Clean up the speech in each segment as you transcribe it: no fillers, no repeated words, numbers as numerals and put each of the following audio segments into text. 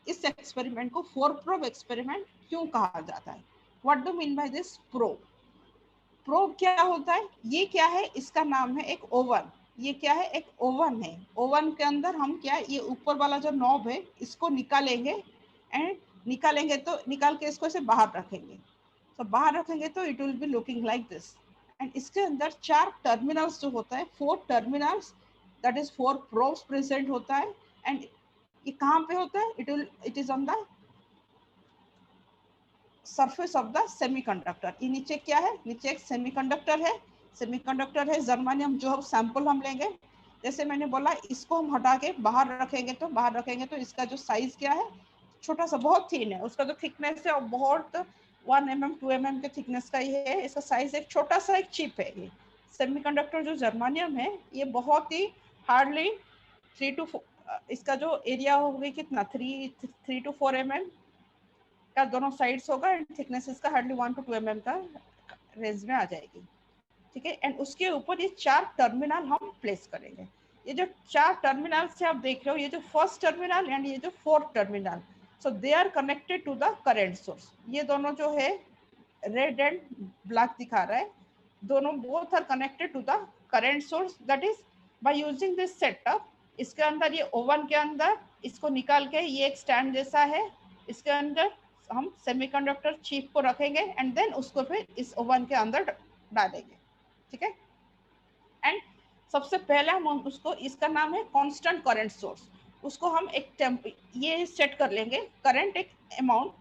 इस एक्सपेरिमेंट को 4 probe experiment क्यों कहा जाता है? What do mean by this probe? Probe क्या होता है? ये क्या है? इसका नाम है एक ओवन। ये क्या है? एक ओवन है। ओवन के अंदर हम क्या, ये ऊपर वाला जो नॉब है इसको निकालेंगे, एंड निकालेंगे तो निकाल के इसको ऐसे बाहर रखेंगे। तो बाहर रखेंगे तो it will be looking like this. And इसके अंदर 4 टर्मिनल्स जो होता है, 4 terminals, that is 4 probes present होता है। एंड ये कहाँ पे होता है? It is on the surface of the semiconductor. ये नीचे क्या है? नीचे एक सेमीकंडक्टर है। सेमीकंडक्टर है जर्मानियम, जो सैंपल हम लेंगे। जैसे मैंने बोला, इसको हम हटा के बाहर रखेंगे तो इसका जो साइज क्या है? छोटा सा, बहुत थिन है। उसका जो थिकनेस है और बहुत 1 mm 2 mm के थिकनेस का ही है। इसका साइज एक छोटा सा एक चिप है। ये सेमीकंडक्टर जो जर्मानियम है, ये बहुत ही हार्डली 3 to 4, इसका जो एरिया होगी कितना, 3 to 4 mm का दोनों साइड्स होगा। एंड थिकनेस इसका हार्डली 1 to 2 mm का रेंज में आ जाएगी। ठीक है। एंड उसके ऊपर ये 4 टर्मिनल हम प्लेस करेंगे। ये जो 4 टर्मिनल से आप देख रहे हो, ये जो फर्स्ट टर्मिनल एंड ये जो fourth terminal, so they are connected to the current source. ये दोनों जो है रेड एंड ब्लैक दिखा रहा है, दोनों both are connected to the current source. That is by using this setup. इसके अंदर ये ओवन के अंदर इसको निकाल के, ये एक स्टैंड जैसा है, इसके अंदर हम सेमीकंडक्टर चिप को रखेंगे एंड देन उसको फिर इस ओवन के अंदर डालेंगे। ठीक है। एंड सबसे पहले हम उसको, इसका नाम है कांस्टेंट करंट सोर्स। उसको हम एक ये सेट कर लेंगे करंट, एक अमाउंट।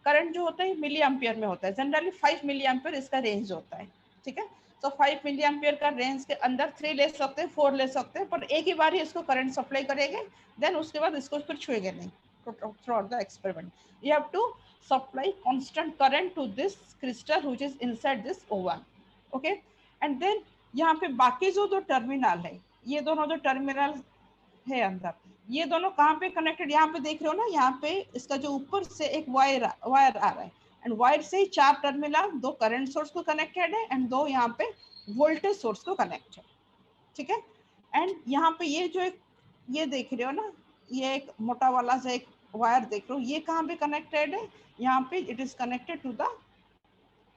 करंट जो होता है मिली एम्पियर में होता है, जनरली 5 मिली एम्पियर इसका रेंज होता है। ठीक है। तो 5 मिली एम्पियर का रेंज के अंदर 3 ले सकते हैं, 4 ले सकते हैं, पर एक ही बार ही इसको करंट सप्लाई करेंगे। देन उसके बाद इसको फिर छुएंगे नहीं throughout the experiment. You have to supply constant current to this crystal which is inside this oven. Okay. And then यहाँ पे बाकी जो दो टर्मिनल है, ये दोनों जो टर्मिनल है अंदर, ये दोनों कहाँ पे कनेक्टेड? यहाँ पे देख रहे हो ना, यहाँ पे इसका जो ऊपर से एक वायर आ रहा है। एंड वायर से ही 4 टर्मिनल, 2 करंट सोर्स को कनेक्टेड है एंड 2 यहाँ पे वोल्टेज सोर्स को कनेक्ट है। ठीक है। एंड यहाँ पे ये जो एक, ये देख रहे हो ना, ये एक मोटा वाला सा एक वायर देख रहे हो, ये कहाँ पे कनेक्टेड है? यहाँ पे it is connected to the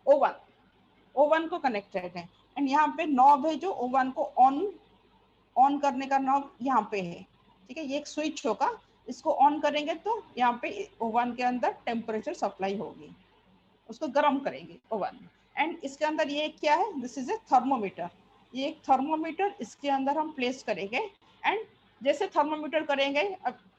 oven. Oven को कनेक्टेड है। एंड यहाँ पे नॉब है जो ओवन को ऑन करने का नॉब यहाँ पे है। ठीक है। ये एक स्विच होगा, इसको ऑन करेंगे तो यहाँ पे ओवन के अंदर टेम्परेचर सप्लाई होगी, उसको गर्म करेंगे ओवन में। एंड इसके अंदर ये क्या है? This is a thermometer. ये एक थर्मोमीटर इसके अंदर हम प्लेस करेंगे। एंड जैसे थर्मोमीटर करेंगे,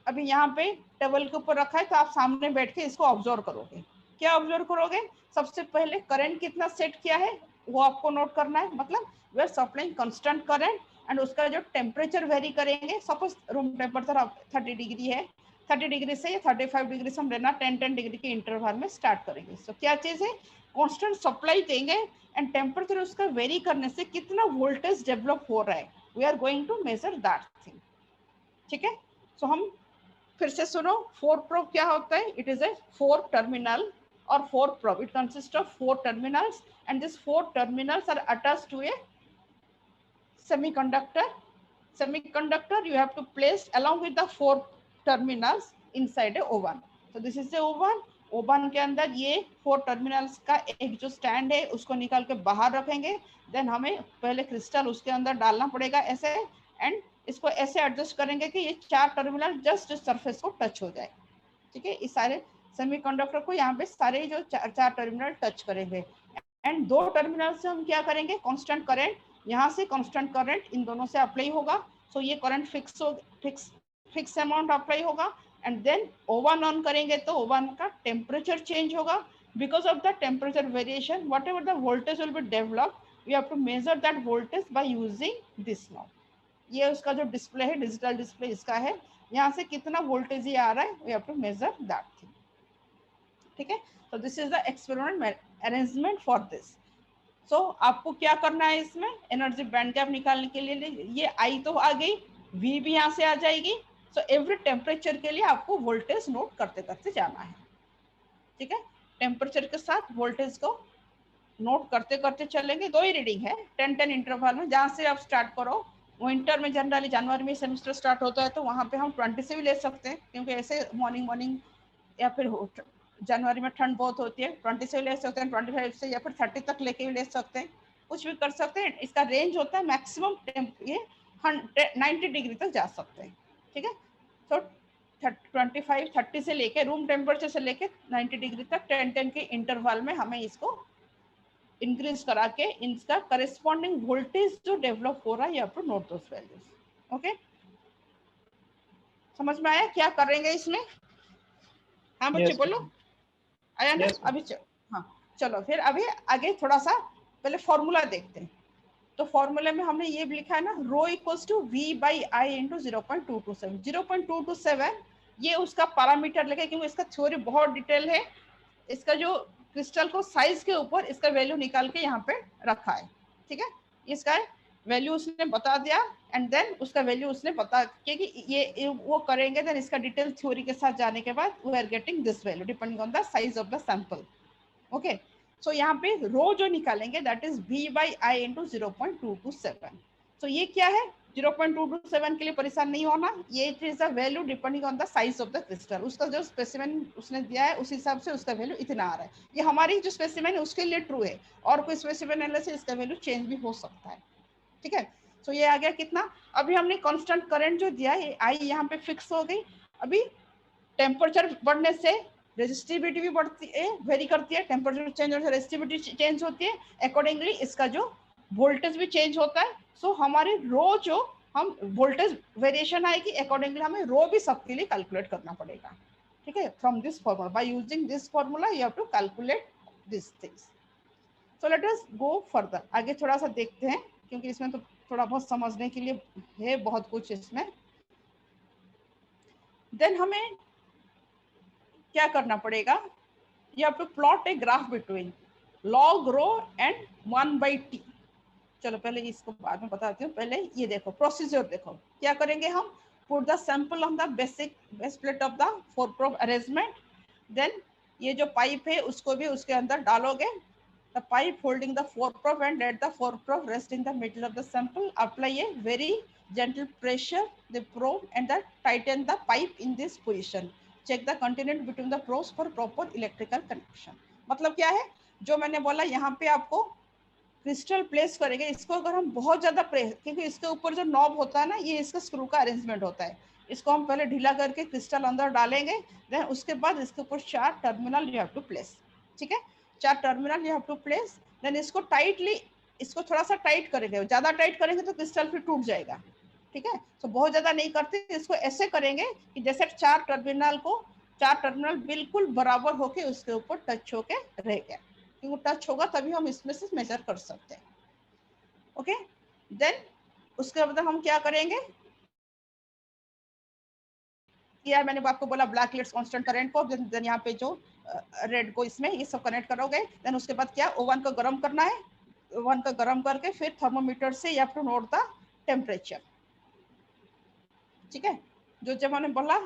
अभी यहाँ पे टेबल के ऊपर रखा है, तो आप सामने बैठ के इसको ऑब्जर्व करोगे। क्या ऑब्जर्व करोगे? सबसे पहले करंट कितना सेट किया है वो आपको नोट करना है। मतलब we are supplying constant current and उसका जो टेम्परेचर वेरी करेंगे। सपोज रूम टेम्परेचर 30 डिग्री है, 30 डिग्री से या 35 डिग्री से हम लेना 10 डिग्री के इंटरवल में स्टार्ट करेंगे। सो क्या चीज है? कांस्टेंट सप्लाई देंगे एंड टेम्परेचर उसका वेरी करने से कितना वोल्टेज डेवलप हो रहा है, we are going to measure that thing. ठीक है। सो हम फिर से सुनो, 4 प्रोब क्या होता है? इट इज ए 4 टर्मिनल और 4 probe, it consist of 4 terminals and this 4 terminals are attached to a semiconductor. Semiconductor you have to place along with the 4 terminals inside a oven. So this is the oven. Oven के अंदर ये 4 terminals का एक जो stand है उसको निकाल के बाहर रखेंगे। देन हमें पहले क्रिस्टल उसके अंदर डालना पड़ेगा ऐसे, एंड इसको ऐसे एडजस्ट करेंगे कि ये 4 टर्मिनल जस्ट सरफेस को टच हो जाए। ठीक है। इस सारे सेमीकंडक्टर को यहाँ पे सारे जो 4 टर्मिनल टच करेंगे। एंड 2 टर्मिनल से हम क्या करेंगे? कांस्टेंट करंट, यहाँ से कांस्टेंट करंट इन दोनों से अप्लाई होगा। सो ये करंट फिक्स अमाउंट अप्लाई होगा। एंड देन ओवन ऑन करेंगे तो ओवन का टेम्परेचर चेंज होगा। Because of the temperature variation, whatever the voltage will be develop, we have to measure that voltage by using this knob. ये उसका जो display है, digital display इसका है। यहाँ से कितना वोल्टेज ये आ रहा है, we have to measure that thing. ठीक है। तो this is the experiment arrangement for this. So आपको क्या करना है इसमें? एनर्जी बैंड गैप निकालने के लिए ये आई तो आ गई, वी भी यहाँ से आ जाएगी। सो एवरी टेम्परेचर के लिए आपको वोल्टेज नोट करते करते जाना है। ठीक है। टेम्परेचर के साथ वोल्टेज को नोट करते करते चलेंगे। 2 ही रीडिंग है 10-10 इंटरवल में, जहाँ से आप स्टार्ट करो विंटर में जनरली जनवरी में सेमेस्टर स्टार्ट होता है, तो वहाँ पे हम 20 से भी ले सकते हैं, क्योंकि ऐसे मॉर्निंग या फिर जनवरी में ठंड बहुत होती है, 20 से ले सकते हैं, 25 से या फिर 30 तक लेके भी ले सकते हैं, कुछ भी कर सकते हैं। इसका रेंज होता है मैक्सिमम ये 90 डिग्री तक जा सकते हैं, ठीक है। तो 25 30 से लेके रूम टेम्परेचर से लेके 90 डिग्री तक 10 के इंटरवल में हमें इसको इंक्रीज करा के इसका करेस्पॉन्डिंग वोल्टेज जो डेवलप हो रहा है, you have to note those values. Okay, समझ में आया क्या करेंगे इसमें? हाँ बच्चे yes, बोलो, आया ना? yes, अभी हाँ चलो फिर अभी आगे थोड़ा सा पहले फॉर्मूला देखते हैं। तो फॉर्मूले में हमने ये भी लिखा है ना, rho equals to V by I into 0.227। 0.227 ये उसका पैरामीटर लगे, क्योंकि इसका थ्योरी बहुत डिटेल है। इसका जो क्रिस्टल को साइज के ऊपर इसका वैल्यू निकाल के यहाँ पे रखा है, ठीक है। इसका वैल्यू उसने बता दिया एंड देन उसका वैल्यू उसने बता के कि ये वो करेंगे, देन इसका डिटेल थ्योरी के साथ जाने के बाद we are getting this value depending on the size of the sample. Okay, so यहाँ पे रो जो निकालेंगे that is v by I into 0.227। So ये क्या है? 0.227 के लिए परेशान नहीं होना, ये is the value depending on the size of the crystal. उसका जो स्पेसिमेन उसने दिया है उस हिसाब से उसका वैल्यू इतना आ रहा है। ये हमारी जो स्पेसिमेन है उसके लिए ट्रू है, और कोई स्पेसिमेन लेने से इसका वैल्यू चेंज भी हो सकता है, ठीक है। सो ये आ गया कितना? अभी हमने कांस्टेंट करंट जो दिया है आई यहाँ पे फिक्स हो गई। अभी टेम्परेचर बढ़ने से रेजिस्टिविटी भी बढ़ती है, वेरी करती है, टेम्परेचर चेंज होने से रेजिस्टिविटी चेंज होती है, अकॉर्डिंगली इसका जो वोल्टेज भी चेंज होता है। सो हमारे रो जो हम वोल्टेज वेरिएशन आएगी, अकॉर्डिंगली हमें रो भी सबके लिए कैलकुलेट करना पड़ेगा, ठीक है। From this formula, by using this formula you have to calculate this things. So let us go further, आगे थोड़ा सा देखते हैं, क्योंकि इसमें तो थोड़ा बहुत समझने के लिए है बहुत कुछ इसमें। देन हमें क्या करना पड़ेगा? you have to plot a graph between log rho and 1/t। चलो पहले इसको बाद में बताती हूँ, पहले ये देखो प्रोसीजर देखो क्या करेंगे हम। Put the sample on the basic base plate of the 4 probe arrangement. Then ये जो पाइप है उसको भी उसके अंदर डालोगे। The pipe holding the 4 probe and let the 4 probe rest in the middle of the sample. Apply a very gentle pressure the probe and the tighten the pipe in this position. Check the continuity between the probes for proper electrical connection। मतलब क्या है जो मैंने बोला, यहाँ पे आपको crystal place करेंगे, इसको अगर हम बहुत ज्यादा प्रेस, क्योंकि इसके ऊपर जो नॉब होता है ना, ये इसका स्क्रू का अरेंजमेंट होता है, इसको हम पहले ढीला करके क्रिस्टल अंदर डालेंगे। देन उसके बाद इसके ऊपर 4 terminal you have to place, ठीक है। 4 terminal you have to place. Then इसको टाइटली, इसको थोड़ा सा टाइट करेंगे, ज्यादा टाइट करेंगे तो क्रिस्टल फिर टूट जाएगा, ठीक है। तो बहुत ज्यादा नहीं करते, इसको ऐसे करेंगे कि जैसे 4 टर्मिनल बिल्कुल बराबर होके उसके ऊपर टच होके रह गया, क्योंकि टच होगा तभी हम इसमें से मेजर कर सकते हैं। ओके, देन उसके बाद हम क्या करेंगे, यार मैंने आपको बोला ब्लैक लिट्स कांस्टेंट करंट को, देन यहाँ पे जो रेड को इसमें ये सब कनेक्ट करोगे। देन उसके बाद क्या, ओवन को गर्म करना है। ओवन को गर्म करके फिर थर्मोमीटर से you have to note the temperature, ठीक है। जो जब मैंने बोला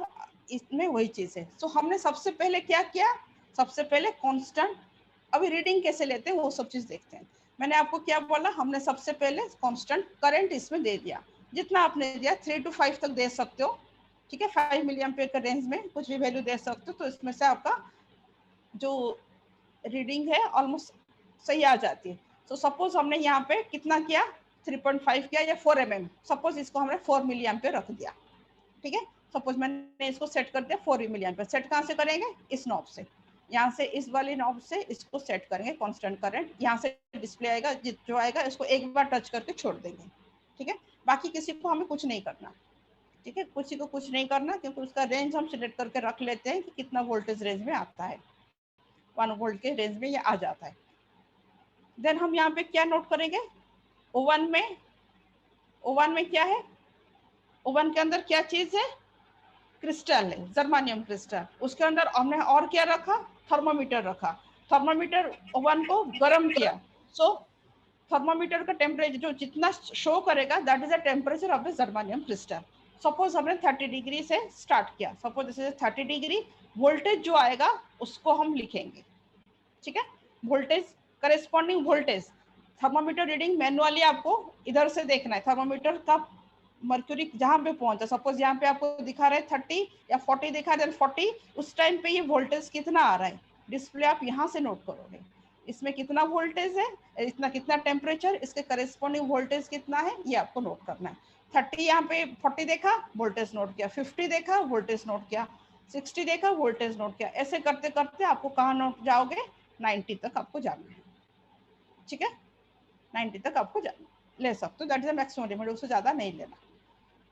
इसमें वही चीज है। सो हमने सबसे पहले क्या किया, सबसे पहले कांस्टेंट, अभी रीडिंग कैसे लेते हैं वो सब चीज देखते हैं। मैंने आपको क्या बोला, हमने सबसे पहले कांस्टेंट करंट इसमें दे दिया, जितना आपने दिया 3 to 5 तक दे सकते हो, ठीक है। 5 मिली एम्पियर के रेंज में कुछ भी वैल्यू दे सकते हो, तो इसमें से आपका जो रीडिंग है ऑलमोस्ट सही आ जाती है। तो सपोज हमने यहाँ पे कितना किया, 3.5 किया या 4 mm, सपोज इसको हमने 4 मिली एम्पियर रख दिया, ठीक है। सपोज मैंने इसको सेट कर दिया 4 मिली एम्पियर। सेट कहाँ से करेंगे, इस नॉब से, यहाँ से इस वाली नॉब से इसको सेट करेंगे कांस्टेंट करंट। यहाँ से डिस्प्ले आएगा, जो आएगा इसको एक बार टच करके छोड़ देंगे, ठीक है। बाकी किसी को हमें कुछ नहीं करना, ठीक है, किसी को कुछ नहीं करना, क्योंकि उसका रेंज हम सिलेक्ट करके रख लेते हैं कि कितना वोल्टेज रेंज में आता है, 1 वोल्ट के रेंज में ये आ जाता है। देन हम यहाँ पे क्या नोट करेंगे, ओवन में क्या है, ओवन के अंदर क्या चीज है, क्रिस्टल है, जर्मानियम क्रिस्टल। उसके अंदर हमने और क्या रखा, थर्मोमीटर रखा। थर्मोमीटर ओवन को गर्म किया। सो थर्मोमीटर का टेम्परेचर जो जितना शो करेगा that is the temperature of the germanium crystal. Suppose हमने 30 डिग्री से स्टार्ट किया, suppose this is 30 degree. Voltage जो आएगा उसको हम लिखेंगे, ठीक है। Voltage, corresponding voltage, thermometer reading manually आपको इधर से देखना है। थर्मोमीटर का मर्क्यूरी जहां पे पहुंचा, सपोज यहाँ पे आपको दिखा रहा है 30 या 40 दिखा रहा है 40, उस टाइम पे ये वोल्टेज कितना आ रहा है डिस्प्ले आप यहाँ से नोट करोगे, इसमें कितना वोल्टेज है, इतना कितना टेम्परेचर, इसके करेस्पॉन्डिंग वोल्टेज कितना है, ये आपको नोट करना है। 30 यहाँ पे 40 देखा वोल्टेज नोट किया, 50 देखा वोल्टेज नोट किया, 60 देखा वोल्टेज नोट किया, ऐसे करते करते आपको कहाँ नोट जाओगे, 90 तक आपको जाना है। ठीक है, 90 तक आपको ले सकते हो, that is the maximum limit, उससे ज्यादा नहीं लेना।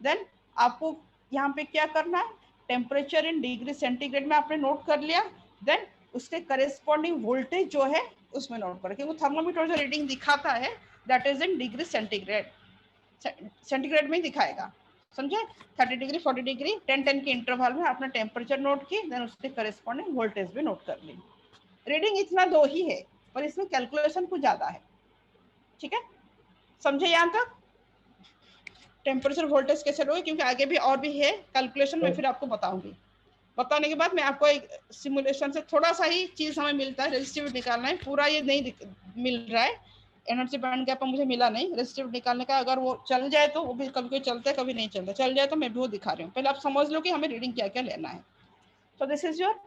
देन आपको यहाँ पे क्या करना है, टेम्परेचर इन डिग्री सेंटीग्रेड में आपने नोट कर लिया, देन उसके करेस्पॉन्डिंग वोल्टेज जो है उसमें नोट करो, क्योंकि थर्मोमीटर जो रीडिंग दिखाता है that is in degree centigrade, centigrade में दिखाएगा, समझे। 30 डिग्री 40 डिग्री 10-10 के इंटरवल में आपने टेम्परेचर नोट की, देन उसके करेस्पॉन्डिंग वोल्टेज भी नोट कर ली। रीडिंग इतना दो ही है पर इसमें कैलकुलेशन कुछ ज्यादा है। ठीक है, समझे यहाँ तक टेम्परेचर वोल्टेज कैसे लोगे, क्योंकि आगे भी और भी है कैलकुलेशन, मैं फिर आपको बताऊंगी। बताने के बाद मैं आपको एक सिमुलेशन से थोड़ा सा ही चीज हमें मिलता है, रेजिस्टिविटी निकालना है, पूरा ये नहीं मिल रहा है, एनर्जी बैंड गैप मुझे मिला नहीं रेजिस्टिविटी निकालने का, अगर वो चल जाए तो वो भी कभी कभी चलता है कभी नहीं चलता, चल जाए तो मैं भी वो दिखा रही हूँ, पहले आप समझ लो कि हमें रीडिंग क्या क्या लेना है। तो दिस इज योर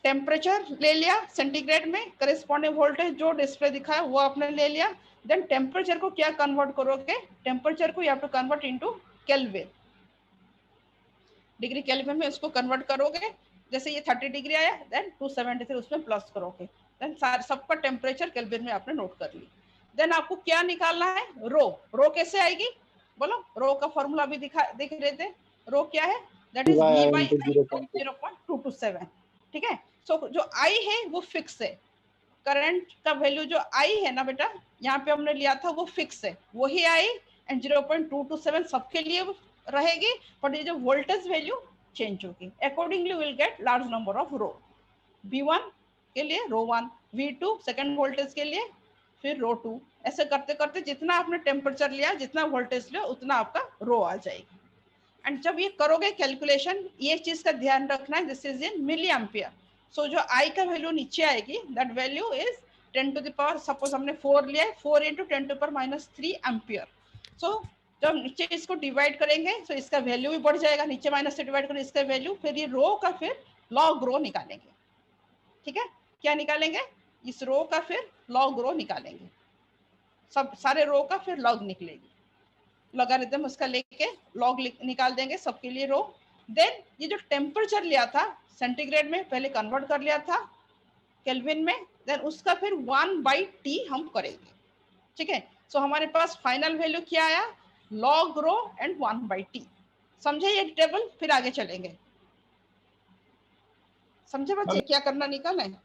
टेम्परेचर ले लिया सेंटीग्रेड में, करेस्पॉन्डिंग वोल्टेज जो डिस्प्ले दिखा है वो आपने ले लिया, देन टेम्परेचर को क्या कन्वर्ट करोगे, टेम्परेचर को you have to convert into Kelvin, degree Kelvin में उसको कन्वर्ट करोगे, जैसे ये 30 डिग्री आया देन 273 उसमें प्लस करोगे, देन सबका टेम्परेचर केल्विन में आपने नोट कर ली। देन आपको क्या निकालना है, रो, रो कैसे आएगी बोलो, रो का फॉर्मूला भी दिख रहे थे, रो क्या है, दैट इज V by 0.227। ठीक है, सो जो I है वो फिक्स है, करंट का वैल्यू जो I है ना बेटा यहाँ पे हमने लिया था वो फिक्स है, वही I एंड 0.227 सबके लिए रहेगी, बट ये जो वोल्टेज वैल्यू चेंज होगी, accordingly will get large number of rho, V1 के लिए रो 1, V2 सेकेंड वोल्टेज के लिए फिर रो 2, ऐसे करते करते जितना आपने टेम्परेचर लिया जितना वोल्टेज लिया उतना आपका रो आ जाएगी। एंड जब ये करोगे कैलकुलेशन, ये चीज का ध्यान रखना है, this is in milli ampere, so जो I का वैल्यू नीचे आएगी that value is 10 to the power, suppose हमने 4 लिया है, 4 into 10 to power -3 ampere. So जब नीचे इसको डिवाइड करेंगे तो इसका वैल्यू भी बढ़ जाएगा, नीचे माइनस से डिवाइड करें इसका वैल्यू, फिर ये रो का फिर लॉग रो निकालेंगे। ठीक है, क्या निकालेंगे, इस रो का फिर लॉग रो निकालेंगे, सब सारे रो का फिर लॉग निकलेगी, लॉगरिथम उसका लेके लॉग निकाल देंगे सबके लिए रो। देन ये जो टेम्परेचर लिया था सेंटीग्रेड में पहले कन्वर्ट कर लिया था केल्विन में, देन उसका फिर 1/T हम करेंगे। ठीक है, सो हमारे पास फाइनल वैल्यू क्या आया, लॉग रो एंड 1/T। समझे ये टेबल, फिर आगे चलेंगे, समझे बच्चे क्या करना निकालना है,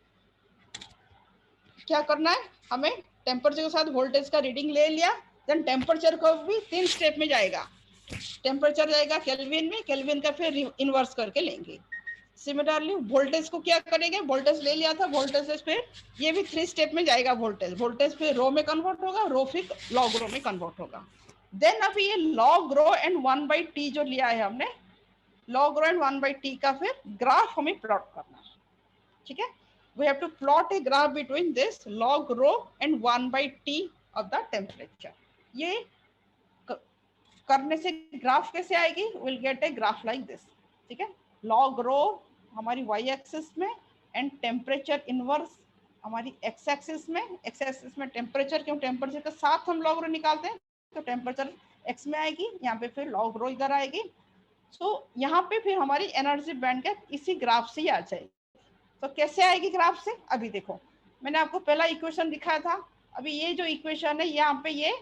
क्या करना है हमें, टेम्परेचर के साथ वोल्टेज का रीडिंग ले लिया, देन टेम्परेचर को भी 3 स्टेप में जाएगा, टेम्परेचर जाएगा केल्विन में, केल्विन का फिर इन्वर्स करके लेंगे। सिमिलरली वोल्टेज को क्या करेंगे, वोल्टेज ले लिया था, वोल्टेज से फिर ये भी 3 स्टेप में जाएगा, वोल्टेज, वोल्टेज फिर रो में कन्वर्ट होगा, रो फिर लॉग रो में कन्वर्ट होगा। देन अभी ये लॉग रो एंड 1/T जो लिया है हमने, लॉग रो एंड 1/T का फिर ग्राफ हमें प्लॉट करना है। ठीक है, we have to plot a graph between this log rho and 1/T of the temperature। ये करने से ग्राफ कैसे आएगी, will get a graph like this. ठीक है, लॉग रो हमारी वाई एक्सिस में एंड टेम्परेचर इनवर्स हमारी एक्स एक्सिस में, एक्स एक्सिस में टेम्परेचर, क्यों टेम्परेचर के साथ हम लॉग रो निकालते हैं तो टेम्परेचर एक्स में आएगी, यहाँ पे फिर लॉग रो इधर आएगी। सो यहाँ पे फिर हमारी एनर्जी बैंड गैप इसी ग्राफ से ही आ जाएगी। तो कैसे आएगी ग्राफ से, अभी देखो मैंने आपको पहला इक्वेशन दिखाया था, अभी ये जो इक्वेशन है यहाँ पे ये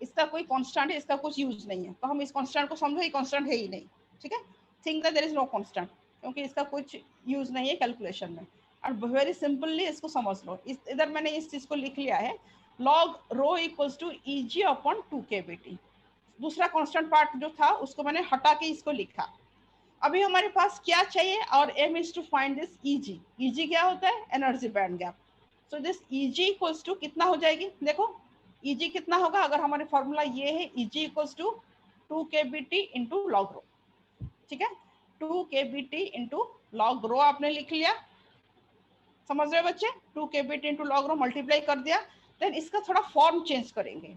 इसका कोई कांस्टेंट है, इसका कुछ यूज नहीं है, तो हम इस कांस्टेंट को समझो ये कांस्टेंट है ही नहीं। ठीक है, think that there is no constant, क्योंकि इसका कुछ यूज नहीं है कैलकुलेशन में, और वेरी सिंपली इसको समझ लो, इधर मैंने इस चीज को लिख लिया है, log rho equals to Eg upon 2kBT, दूसरा कांस्टेंट पार्ट जो था उसको मैंने हटा के इसको लिखा। अभी हमारे पास क्या चाहिए, और aim is to find this Eg। Eg क्या होता है, energy band gap, so this Eg equals to कितना हो जाएगी, देखो Eg कितना होगा, अगर हमारे फॉर्मूला ये है Eg equals to 2kBT into log rho. ठीक है, 2kBT इंटू लॉग रो आपने लिख लिया, समझ रहे हो बच्चे, 2kBT into log row multiply कर दिया। देन इसका थोड़ा फॉर्म चेंज करेंगे,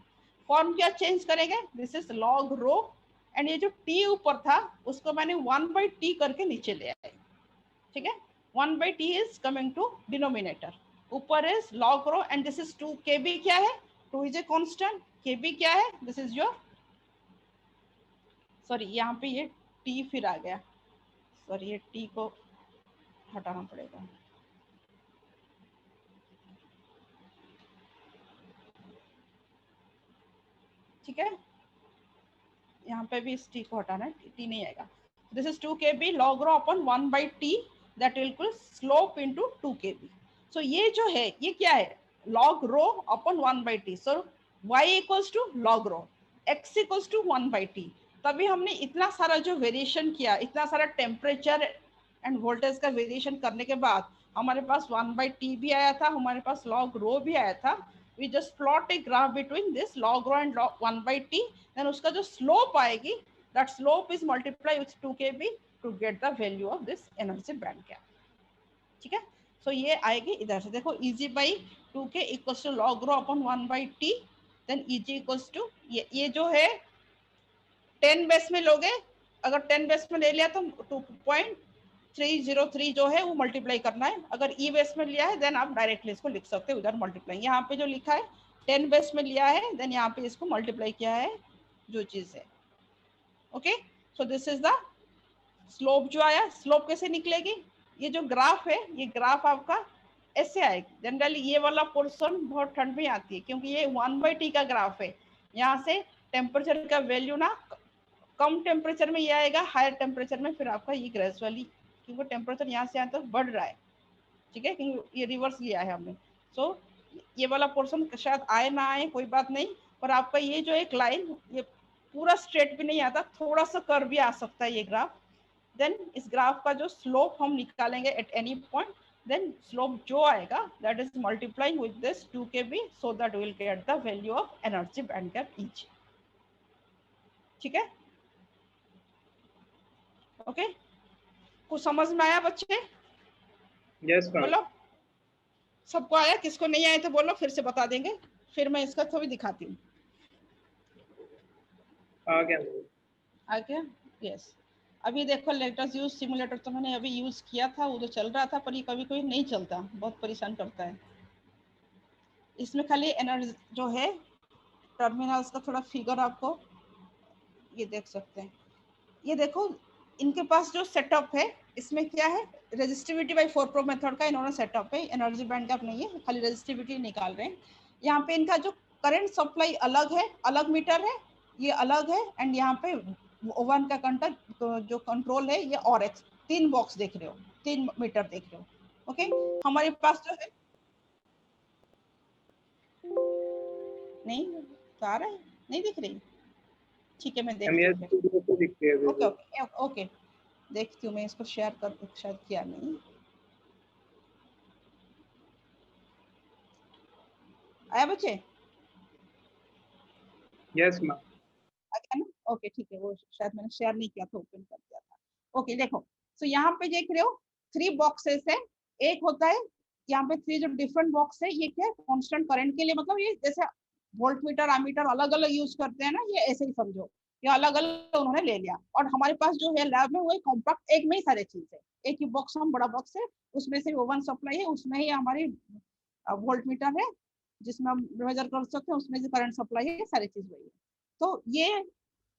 फॉर्म क्या चेंज करेंगे, this is log rho, and ये जो टी ऊपर था उसको मैंने 1/t करके नीचे ले आए, ठीक है। 1/t is coming to denominator, ऊपर is log rho and this is 2, kb क्या है, 2 इज ए कांस्टेंट, kb क्या है, दिस इज योर, सॉरी यहाँ पे ये t फिर आ गया, सॉरी ये t को हटाना पड़ेगा, ठीक है, यहाँ पे भी इस t को हटाना है, t नहीं आएगा, this is 2 kb log rho upon 1/t that will equal slope into 2 kb। सो ये जो है ये क्या है, log rho upon 1/t, so y equals to log rho, x equals to 1/t। तभी हमने इतना सारा जो वेरिएशन किया, इतना सारा टेम्परेचर एंड वोल्टेज का वेरिएशन करने के बाद हमारे पास 1/t भी आया था, हमारे पास log rho भी आया था। We just plot a graph between this log rho and log 1/t, then उसका जो slope आएगी, that slope is multiplied with 2 kb to get the value of this energy band gap, ठीक है। सो ये आएगी इधर से, देखो Eg by 2k equals to log rho upon 1/t, then Eg equals to ये जो है 10 बेस में लोगे, अगर 10 बेस में ले लिया तो 2.303 जो है वो मल्टीप्लाई करना है, अगर ई बेस में लिया है देन आप डायरेक्टली इसको लिख सकते हो उधर मल्टीप्लाई, यहाँ पे जो लिखा है 10 बेस में लिया है देन यहाँ पे इसको मल्टीप्लाई किया है जो चीज है, okay. So this is the slope जो आया, स्लोप कैसे निकलेगी, ये जो ग्राफ है ये ग्राफ आपका ऐसे आएगी, जनरली ये वाला पोर्शन बहुत ठंड में आती है क्योंकि ये 1/t का ग्राफ है, यहाँ से टेम्परेचर का वैल्यू ना कम टेम्परेचर में ये आएगा, हायर टेम्परेचर में फिर आपका ये ग्रेजुअली, क्योंकि टेम्परेचर यहाँ से यहाँ तक बढ़ रहा है, ठीक है, क्योंकि ये रिवर्स किया है हमने। सो ये वाला पोर्शन शायद आए ना आए कोई बात नहीं, पर आपका ये जो एक लाइन ये पूरा स्ट्रेट भी नहीं आता, थोड़ा सा कर्व भी आ सकता है ये ग्राफ, देन इस ग्राफ का जो स्लोप हम निकालेंगे at any point, then slope जो आएगा that is multiplying with this 2 kb so that will get the value of energy band gap Eg, ठीक है, ओके। कुछ समझ में आया बच्चे? Yes ma'am. बोलो सबको आया, किसको नहीं आया तो बोलो फिर से बता देंगे, फिर मैं इसका थोड़ी दिखाती हूँ। आ गया। आ गया, यस। अभी देखो लेटेस्ट यूज सिमुलेटर तो मैंने अभी यूज किया था, वो तो चल रहा था, पर ये कभी कभी नहीं चलता, बहुत परेशान करता है। इसमें खाली एनर्जी जो है टर्मिनल्स का थोड़ा फिगर आपको ये देख सकते हैं, ये देखो इनके पास जो सेटअप है इसमें क्या है, रेजिस्टिविटी बाय 4 प्रो मेथड का इन्होंने सेटअप है, एनर्जी बैंड गैप नहीं है, खाली रेजिस्टिविटी निकाल रहे हैं। यहाँ पे इनका जो करंट सप्लाई अलग है, अलग मीटर है, ये अलग है, एंड यहाँ पे ओवन का कंट्रोल जो कंट्रोल है ये और एक्स, 3 बॉक्स देख रहे हो, 3 मीटर देख रहे हो, ओके। हमारे पास जो है नहीं आ रहा है, नहीं दिख रही, ठीक है मैं देखती हूँ, ओके ओके ओके देखती हूँ मैं इसको, शेयर कर शायद किया नहीं, आया बच्चे? Yes ma'am. आ गया ना, ओके ठीक है, वो शायद मैंने शेयर नहीं किया था, ओपन कर दिया था, ओके। देखो तो यहाँ पे देख रहे हो 3 बॉक्सेस है, एक होता है यहाँ पे 3 जो डिफरेंट बॉक्स है, ये क्या है कांस्टेंट करंट के लिए, मतलब ये जैसे वोल्ट मीटर एमीटर अलग अलग यूज करते हैं ना, ये ऐसे ही समझो, ये अलग अलग उन्होंने ले लिया, और हमारे पास जो है लैब में वो कॉम्पैक्ट एक में ही सारे चीज है, एक ही बॉक्स हम बड़ा बॉक्स है, उसमें से ओवन सप्लाई है, उसमें ही हमारी वोल्ट मीटर है जिसमें हम मेजर कर सकते हैं, उसमें से करंट सप्लाई है, सारी चीज वही है। तो ये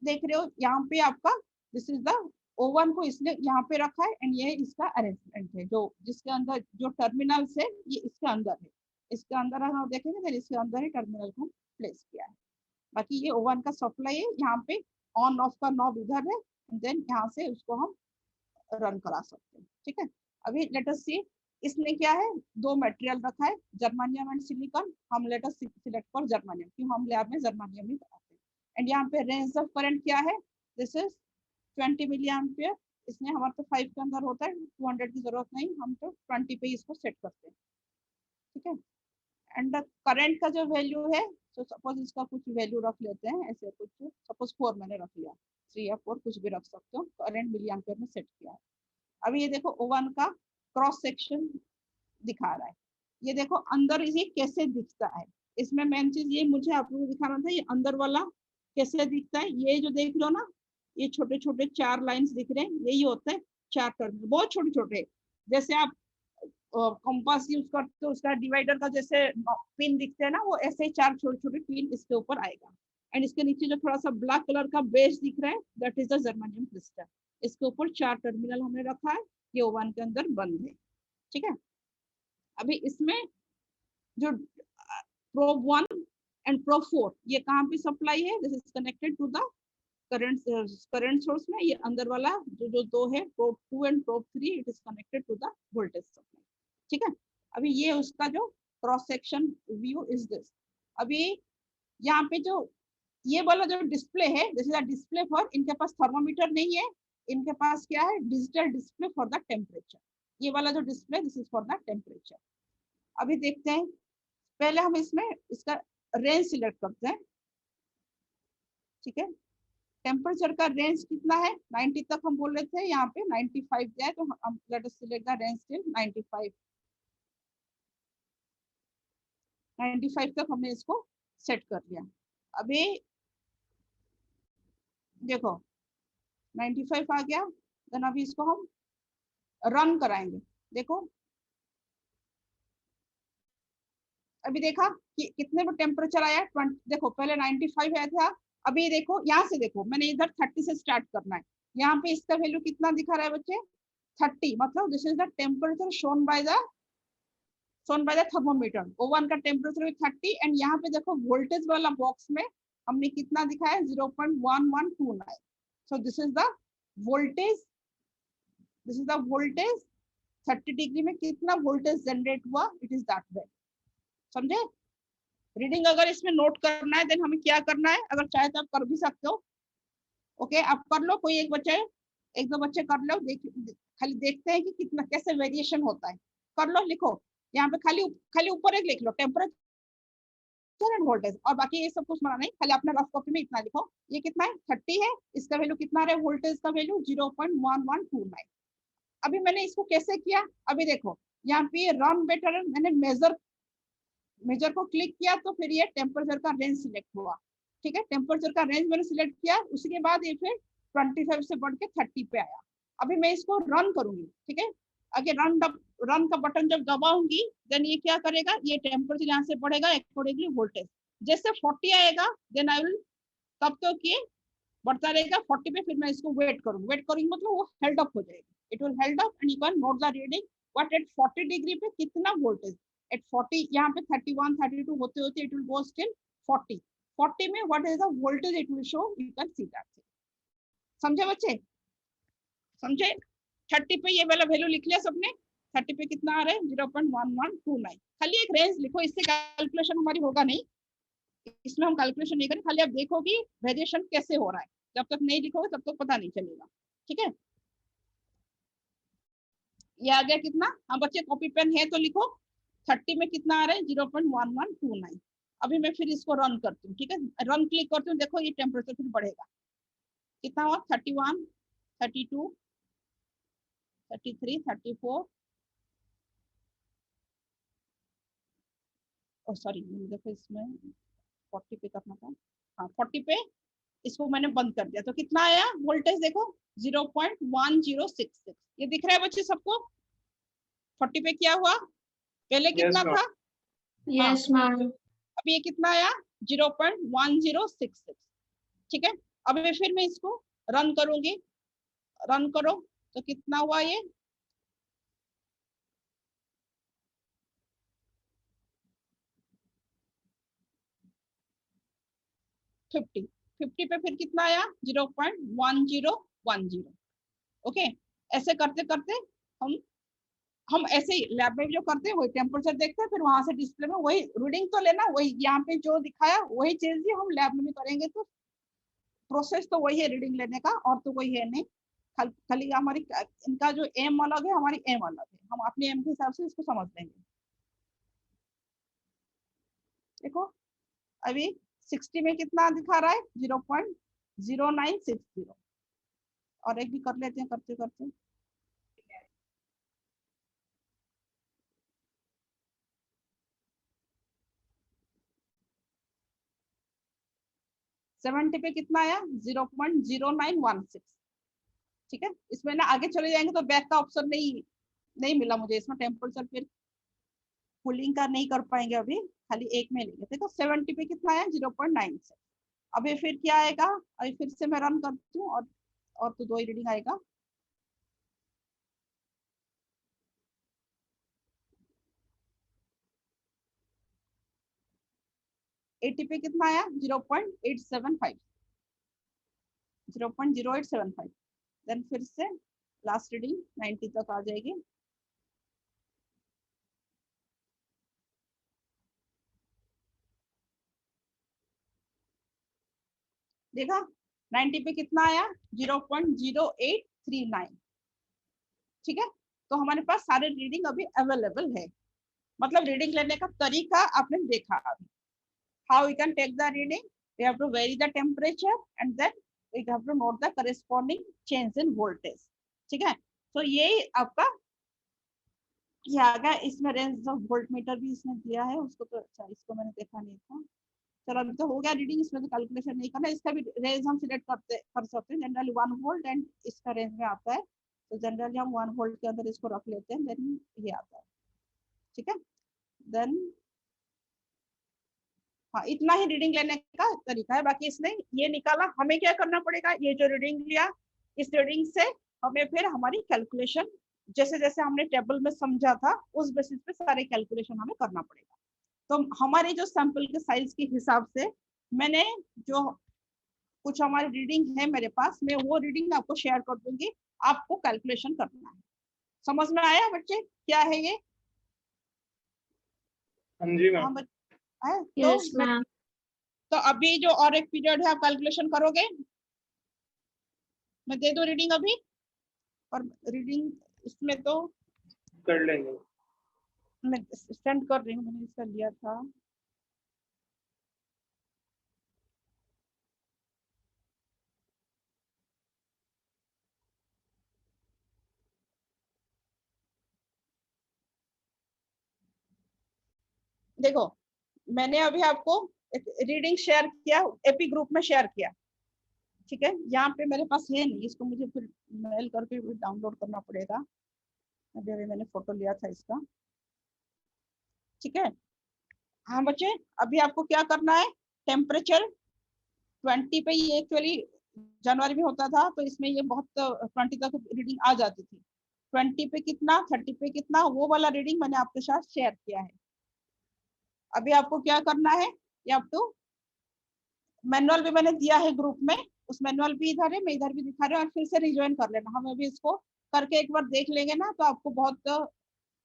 देख रहे हो यहाँ पे आपका दिस इज द ओवन को इसने यहाँ पे रखा है, एंड ये इसका अरेंजमेंट है, जो जिसके अंदर जो टर्मिनल्स है ये इसके अंदर है, इसके अंदर हम देखेंगे तो इसके अंदर ही टर्मिनल को प्लेस किया है। बाकी ये ओवन का सप्लाई है, यहाँ पे ऑन ऑफ का नॉब इधर है, देन यहाँ से उसको हम रन करा सकते हैं, ठीक है। अभी लेट अस सी इसने क्या है, 2 मटेरियल रखा है, जर्मानियम एंड सिलिकॉन, हम let us select for germanium, क्यों हम लैब में जर्मानियम ही कराते हैं, एंड यहाँ पे रेंज ऑफ करंट क्या है, दिस इज 20 मिली एम्पियर, इसमें हमारे तो 5 के अंदर होता है, 200 की जरूरत नहीं, हम तो 20 पे इसको सेट करते हैं, ठीक है। एंड करंट का जो वैल्यू है, तो सपोज इसका कुछ वैल्यू रख लेते हैं, ऐसे कुछ सपोज 4 मैंने रख लिया, 3 या 4 कुछ भी रख सकते हो, करंट मिली एम्पियर में सेट किया है। अभी ये देखो ओवन का क्रॉस सेक्शन दिखा रहा है, ये देखो अंदर ये कैसे दिखता है, इसमें मेन चीज ये मुझे आप लोगों को दिखाना था, ये अंदर वाला कैसे दिखता है। ये जो देख लो ना, ये छोटे छोटे 4 लाइंस दिख रहे हैं, यही होता है 4 टर्मिनल, बहुत छोटे छोटे। जैसे आप कंपास यूज करते हो, उसका डिवाइडर का जैसे पिन दिखते हैं ना, वो ऐसे ही 4 छोटे छोटे पिन इसके ऊपर आएगा। एंड इसके नीचे जो थोड़ा सा ब्लैक कलर का बेस दिख रहा है, that is the germanium crystal. इसके ऊपर 4 टर्मिनल हमने रखा है, ये ओवन के अंदर बंद है। ठीक है, अभी इसमें जो प्रोब 1 एंड प्रोब 4 ये कहाँ पे सप्लाई है, this is connected to the current source में। ये अंदर वाला जो दो है, probe 2 and probe 3, it is connected to the voltage supply. ठीक है, अभी ये उसका जो cross section view is this. अभी यहाँ पे जो ये वाला जो डिस्प्ले है, this is a display for, इनके पास थर्मोमीटर नहीं है, इनके पास क्या है, digital display for the temperature. ये वाला जो display, this is for the temperature. अभी देखते हैं, पहले हम इसमें इसका रेंज सिलेक्ट करते हैं। ठीक है, टेम्परेचर का रेंज कितना है, 90 तक हम बोल रहे थे, यहाँ पे 95 दिया है, तो हम let us select the range till 95। 95 तक हमने इसको सेट कर लिया। अभी देखो 95 आ गया, देन अभी इसको हम रन कराएंगे। देखो अभी देखा कि कितने पर टेम्परेचर आया, 20। देखो पहले 95 आया था, अभी देखो यहाँ से, देखो मैंने इधर 30 से स्टार्ट करना है। यहाँ पे इसका वैल्यू कितना दिखा रहा है बच्चे, 30। मतलब this is the temperature shown by the thermometer. Oven का टेम्परेचर 30, एंड यहाँ पे देखो वोल्टेज वाला बॉक्स में हमने कितना दिखाया, 0.1129। So this is the voltage, this is the voltage 30 degree में कितना वोल्टेज जनरेट हुआ, इट इज दैट वे। समझे? रीडिंग अगर इसमें नोट करना है, देन हमें क्या करना है, अगर चाहे तो आप कर भी सकते हो। ओके, आप कर लो, कोई एक बच्चे, एक दो बच्चे कर लो, खाली देखते हैं कि कितना कैसे वेरिएशन होता है। कर लो, लिखो यहाँ पे, खाली खाली ऊपर एक लिख लो, टेम्परेचर एंड वोल्टेज, और बाकी ये सब कुछ मना नहीं, खाली अपने रफ कॉपी में इतना लिखो। ये कितना है, 30 है, इसका वैल्यू कितना है, वोल्टेज का वैल्यू 0.1129। अभी मैंने इसको कैसे किया, अभी देखो यहाँ पे रन बेटर, मैंने मेजर को क्लिक किया, तो फिर ये टेम्परेचर का रेंज सिलेक्ट हुआ। ठीक है, टेम्परेचर का रेंज मैंने सिलेक्ट किया, उसके बाद ये फिर 25 से बढ़ के 30 पे आया। अभी मैं इसको रन करूंगी। ठीक है, अगर रन का बटन जब दबाऊंगी, देन ये क्या करेगा, ये टेम्परेचर यहाँ से बढ़ेगा अकॉर्डिंगली वोल्टेज। जैसे 40 आएगा, देन आई विल, तब तक ये बढ़ता रहेगा 40 पे, फिर मैं इसको वेट करूंगी मतलब वो हेल्ड अप हो जाएगी, it will held up, and you can note the reading what at 40 degree पे कितना वोल्टेज। एट 40 यहाँ पे 31 32 होते होते इट विल गो स्टिल 40 में what is the voltage it will show, you can see that. समझे बच्चे, समझे? 30 पे ये वाला वैल्यू लिख लिया सबने, 30 पे कितना आ रहा है, 0.1129। खाली एक रेंज लिखो, इससे कैलकुलेशन हमारी होगा नहीं, इसमें हम कैलकुलेशन नहीं करें, खाली आप देखो कि वेरिएशन कैसे हो रहा है। जब तक नहीं लिखोगे तब तक पता नहीं चलेगा। ठीक है, ये आ गया कितना, हाँ बच्चे कॉपी पेन है तो लिखो, 30 में कितना आ रहा है, 0.1129। अभी मैं फिर इसको रन करती हूँ। ठीक है, रन क्लिक करती हूँ, देखो ये टेम्परेचर फिर बढ़ेगा, कितना हुआ, 31 32 33 34, सॉरी देखो इसमें 40 पे करना था, हाँ 40 पे इसको मैंने बंद कर दिया, तो कितना आया वोल्टेज, देखो 0.1066। ये दिख रहा है बच्चे सबको, 40 पे क्या हुआ, पहले कितना Yes, ma'am. था, यस मैम। अभी ये कितना आया, 0.1066। ठीक है, अब फिर मैं इसको रन करूंगी, रन करो, तो कितना हुआ ये, फिफ्टी। 50 पे फिर कितना आया, 0.1010। ओके, ऐसे करते करते हम ऐसे ही लैब में जो करते हैं वही टेम्परेचर देखते हैं, फिर वहां से डिस्प्ले में वही रीडिंग तो लेना, वही यहाँ पे जो दिखाया वही चीज ही हम लैब में भी करेंगे, तो प्रोसेस तो वही है रीडिंग लेने का, और तो कोई है नहीं। खाली हमारी इनका जो एम अलग है, हमारी एम अलग है, हम अपने एम के हिसाब से इसको समझ लेंगे। देखो अभी 60 में कितना दिखा रहा है, 0.0960। और एक भी कर लेते हैं करते करते, 70 पे कितना आया 0.0916। ठीक है, इसमें ना आगे चले जाएंगे तो बैक का ऑप्शन नहीं मिला मुझे इसमें, टेम्परेचर फिर कूलिंग का नहीं कर पाएंगे अभी, खाली एक में लेंगे। देखो 70 पे कितना आया 0.96। अभी फिर क्या आएगा, अभी फिर से मैं रन करती हूँ और तो 2 ही रीडिंग आएगा। एटी पे कितना आया 0.875, 0.0875। देन फिर से लास्ट रीडिंग 90 तक आ जाएगी। देखा 90 पे कितना आया 0.0839। ठीक है, तो हमारे पास सारे रीडिंग अभी अवेलेबल है। मतलब रीडिंग लेने का तरीका आपने देखा अभी, how we can take the reading, we have to vary the temperature and then we have to note the corresponding change in voltage. ठीक है, तो ये आपका क्या आ गया। इसमें रेंज ऑफ वोल्ट मीटर भी इसमें दिया है उसको, तो अच्छा इसको मैंने देखा नहीं था। चलो अभी तो हो गया रीडिंग, इसमें तो कैलकुलेशन नहीं करना। इसका भी रेंज हम सिलेक्ट कर सकते हैं, जनरली 1 वोल्ट एंड इसका रेंज में आता है, तो जनरली हम 1 वोल्ट के अंदर इसको रख लेते हैं, देन ये आता है। ठीक है, देन हाँ इतना ही रीडिंग लेने का तरीका है। बाकी इसने ये निकाला, हमें क्या करना पड़ेगा, ये जो रीडिंग लिया इस रीडिंग से हमें फिर हमारी कैलकुलेशन जैसे जैसे हमने टेबल में समझा था उस बेसिस पे सारे कैलकुलेशन हमें करना पड़ेगा। तो हमारी जो सैंपल के साइज के हिसाब से मैंने जो कुछ हमारी रीडिंग है मेरे पास, मैं वो रीडिंग आपको शेयर कर दूंगी, आपको कैलकुलेशन करना है। समझ में आया बच्चे क्या है ये? हाँ जी मैम। हाँ यस मैम। तो अभी जो और एक पीरियड है आप कैलकुलेशन करोगे, मैं दे दूं रीडिंग अभी, और रीडिंग इसमें तो कर लेंगे। मैं सेंड कर रही हूँ, मैंने इसका लिया था। देखो मैंने अभी आपको एक रीडिंग शेयर किया, एपी ग्रुप में शेयर किया। ठीक है, यहाँ पे मेरे पास है नहीं, इसको मुझे फिर मेल करके डाउनलोड करना पड़ेगा। अभी मैंने फोटो लिया था इसका। ठीक है, हाँ बच्चे अभी आपको क्या करना है, टेम्परेचर 20 पे ये एक्चुअली जनवरी में होता था, तो इसमें ये बहुत 20 तक रीडिंग आ जाती थी। 20 पे कितना, 30 पे कितना, वो वाला रीडिंग मैंने आपके साथ शेयर किया है। अभी आपको क्या करना है, ये आप टू मैनुअल भी मैंने दिया है ग्रुप में, उस मैनुअल भी इधर है, मैं इधर भी दिखा रही हूँ, और फिर से रिज्वाइन कर लेना। हम अभी इसको करके एक बार देख लेंगे ना, तो आपको बहुत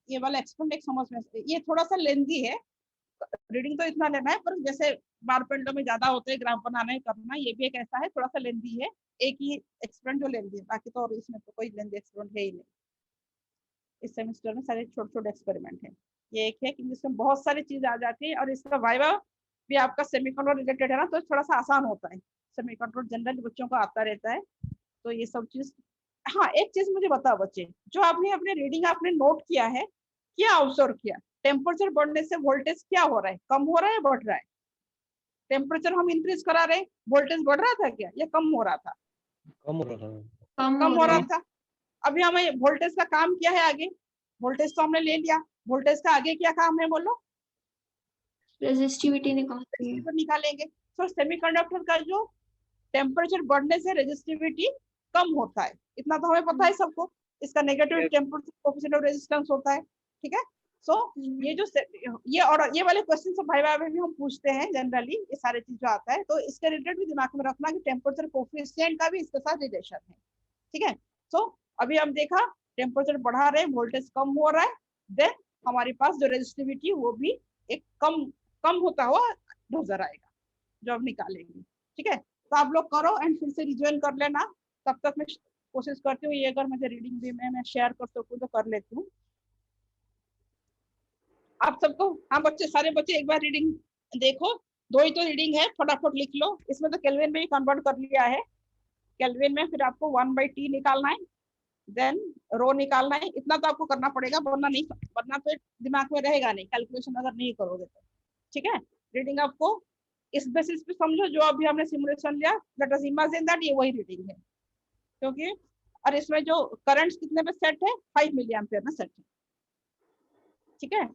ये वाला एक्सपेरिमेंट समझ में, ये थोड़ा सा लेंदी है, रीडिंग तो इतना लेना है, पर जैसे बार पेंडो में ज्यादा होते हैं ग्राफ बनाना है करना, ये भी एक ऐसा है थोड़ा सा लेंदी है, एक ही एक्सपेरिमेंट जो लेंदी है, बाकी तो और इसमें तो कोई लेंदी एक्सपेरिमेंट है ही नहीं। इस सेमेस्टर में सारे छोटे छोटे एक्सपेरिमेंट है, ये एक है कि जिसमें बहुत सारी चीज आ जाती है, और इसका वाइवा भी आपका सेमीकंडक्टर रिलेटेड है ना, तो थोड़ा सा आसान होता है। सेमीकंडक्टर जनरल बच्चों को आता रहता है, तो ये सब चीज। हाँ एक चीज मुझे बताओ बच्चे, जो आपने अपने रीडिंग आपने नोट किया है, क्या ऑब्जर्व किया, टेम्परेचर बढ़ने से वोल्टेज क्या हो रहा है, कम हो रहा है बढ़ रहा है? टेम्परेचर हम इंक्रीज करा रहे हैं, वोल्टेज बढ़ रहा था क्या या कम हो रहा था? कम हो रहा था। कम हो रहा था। अभी हमें वोल्टेज का काम क्या है आगे, वोल्टेज तो हमने ले लिया, वोल्टेज का आगे क्या काम है बोलो? रेजिस्टिविटी निकालती है। निकालेंगे। तो सेमीकंडक्टर का जो टेम्परेचर बढ़ने से रेजिस्टिविटी कम होता है, इतना तो हमें पता है सबको, इसका negative temperature coefficient of resistance होता है। ठीक है, सो ये जो ये और ये वाले क्वेश्चन सब भाई में भी हम पूछते हैं जनरली, ये सारे चीज जो आता है, तो इसके रिलेटेड भी दिमाग में रखना कि टेम्परेचर कोएफिशिएंट का भी इसके साथ रिलेशन है। ठीक है, सो अभी हम देखा टेम्परेचर बढ़ा रहे, वोल्टेज कम हो रहा है, देन हमारे पास जो रेजिस्टिविटी वो भी एक कम होता हुआ नजर आएगा जो अब निकालेंगे। ठीक है, तो आप लोग करो एंड फिर से रिज्वाइन कर लेना। तब तक मैं कोशिश करती हूँ, ये अगर मुझे रीडिंग भी मैं शेयर कर सकूँ तो कर लेती हूँ आप सबको। हाँ बच्चे, सारे बच्चे एक बार रीडिंग देखो, 2 ही तो रीडिंग है, फटाफट लिख लो। इसमें तो केल्विन में ही कन्वर्ट कर लिया है, केल्विन में फिर आपको 1/T निकालना है, देन रो निकालना है, इतना तो आपको करना पड़ेगा, वरना फिर दिमाग में रहेगा नहीं, कैलकुलेशन अगर नहीं करोगे तो। ठीक है, रीडिंग आपको इस बेसिस पे समझो जो अभी हमने सिमुलेशन लिया, लेट अस इमेजिन दैट ये वही रीडिंग है, क्योंकि और इसमें जो करंट्स कितने पे सेट है, 5 मिली एम्पियर में सेट है। ठीक है,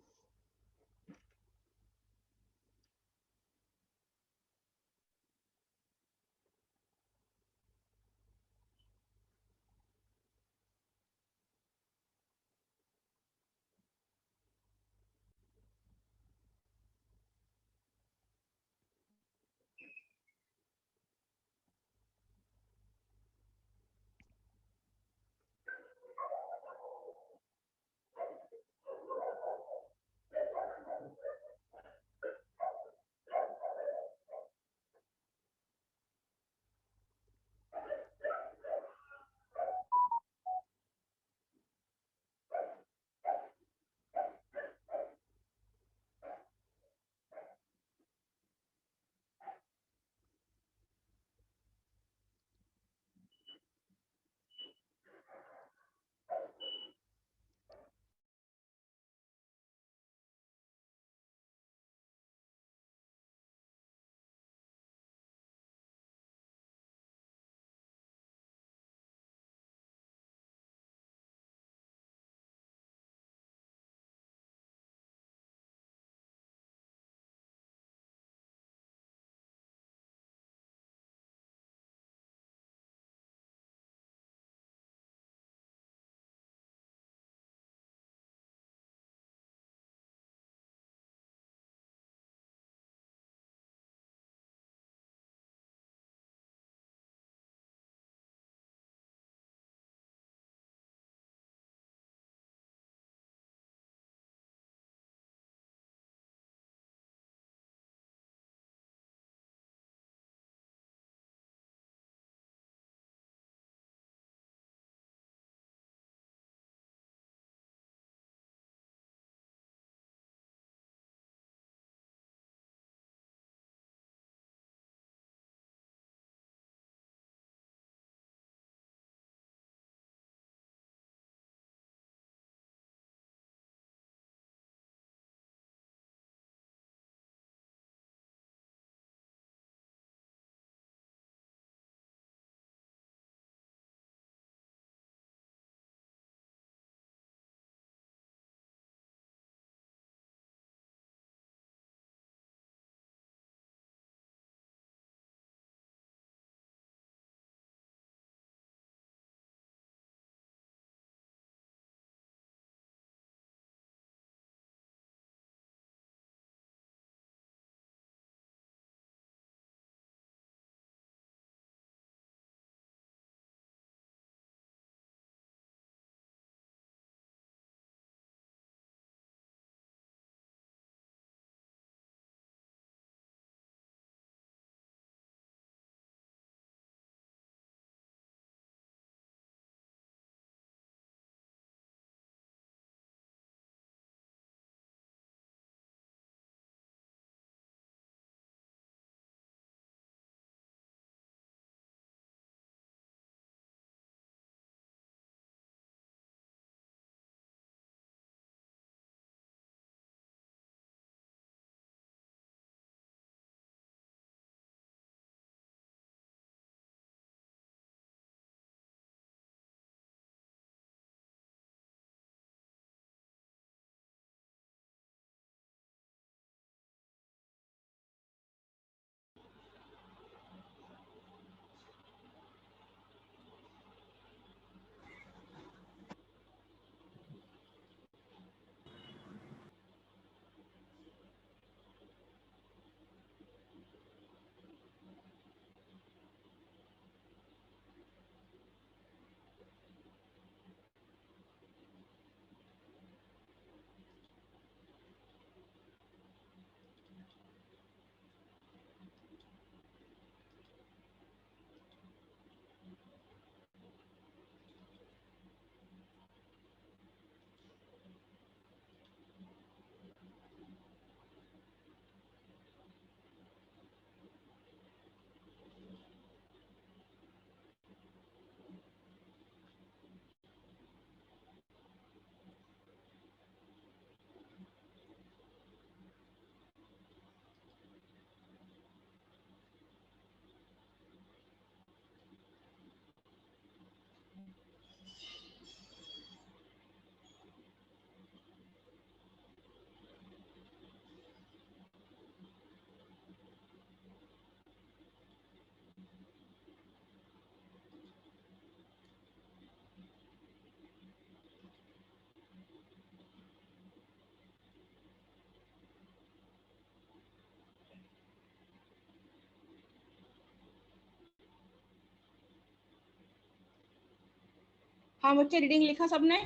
हाँ बच्चे रीडिंग लिखा सबने?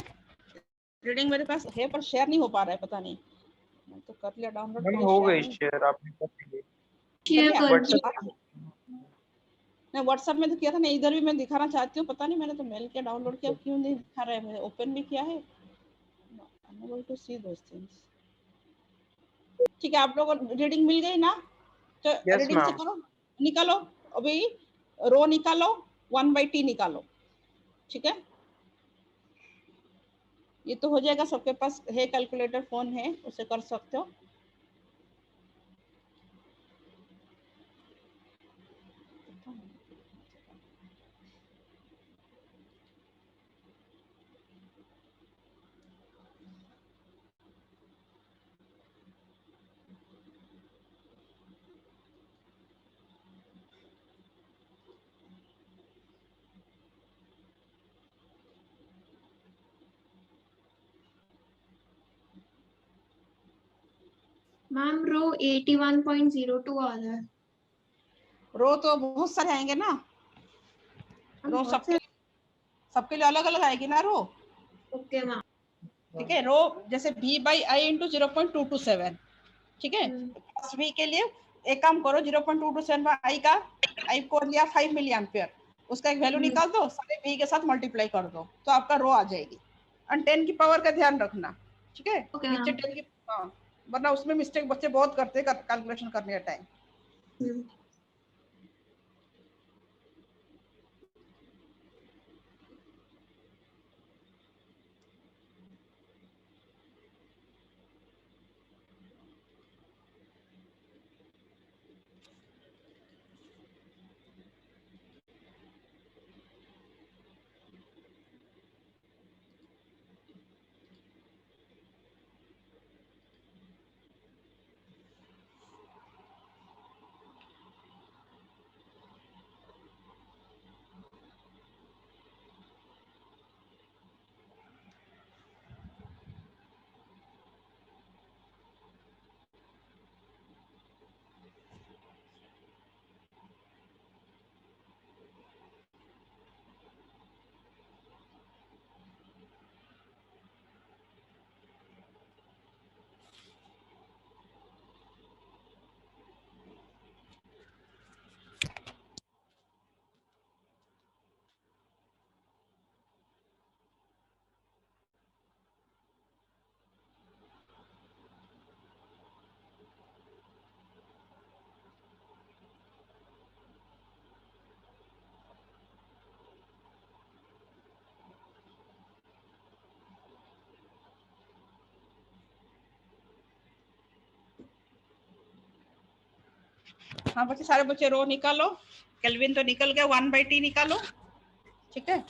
रीडिंग मेरे पास है पर शेयर नहीं हो पा रहा है, पता नहीं। मैं तो कर लिया डाउनलोड, मैम कर लिया, हो शेयर गई नहीं शेयर, आपने कर दी शेयर कर व्हाट्सएप। मैं व्हाट्सएप में तो किया था ना, इधर भी मैं दिखाना चाहती हूँ, पता नहीं मैंने तो मेल किया, डाउनलोड किया, क्यों नहीं दिखा रहा है। मैंने ओपन भी किया है, unable to see those things. ठीक है, आप लोगों को रीडिंग मिल गई ना? तो Yes, रीडिंग से ma'am. करो, निकालो अभी रो निकालो, 1/t निकालो। ठीक है, ये तो हो जाएगा, सबके पास है कैलकुलेटर, फोन है, उसे कर सकते हो। मैम रो 81.02 आ रहा है। रो तो बहुत सारे आएंगे ना, रो सबके लिए अलग अलग आएगी ना रो। Okay ma'am. ठीक है, रो जैसे v/i इंटू 0.227। ठीक है, v के लिए एक काम करो, 0.227 i का i को लिया 5 मिली एम्पियर, उसका एक वैल्यू निकाल दो, सारे v के साथ मल्टीप्लाई कर दो, तो आपका रो आ जाएगी। और 10 की पावर का ध्यान रखना, ठीक है? नीचे 10 की, हाँ, वरना उसमें मिस्टेक बच्चे बहुत करते हैं कैलकुलेशन करने का टाइम। हाँ बच्चे, सारे बच्चे रो निकालो, केल्विन तो निकल गया, 1/t निकालो। ठीक है,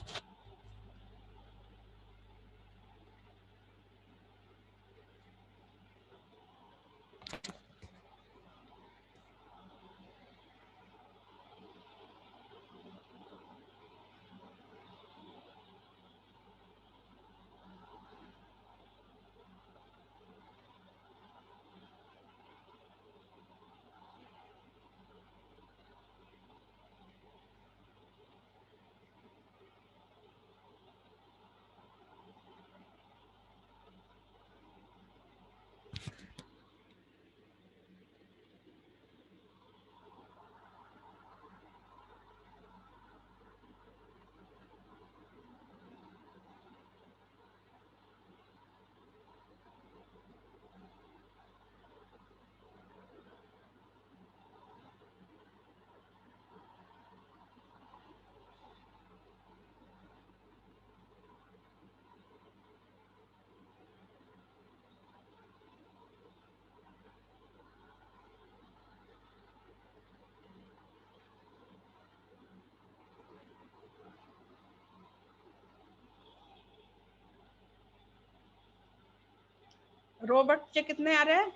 रो बच्चे कितने आ रहे हैं?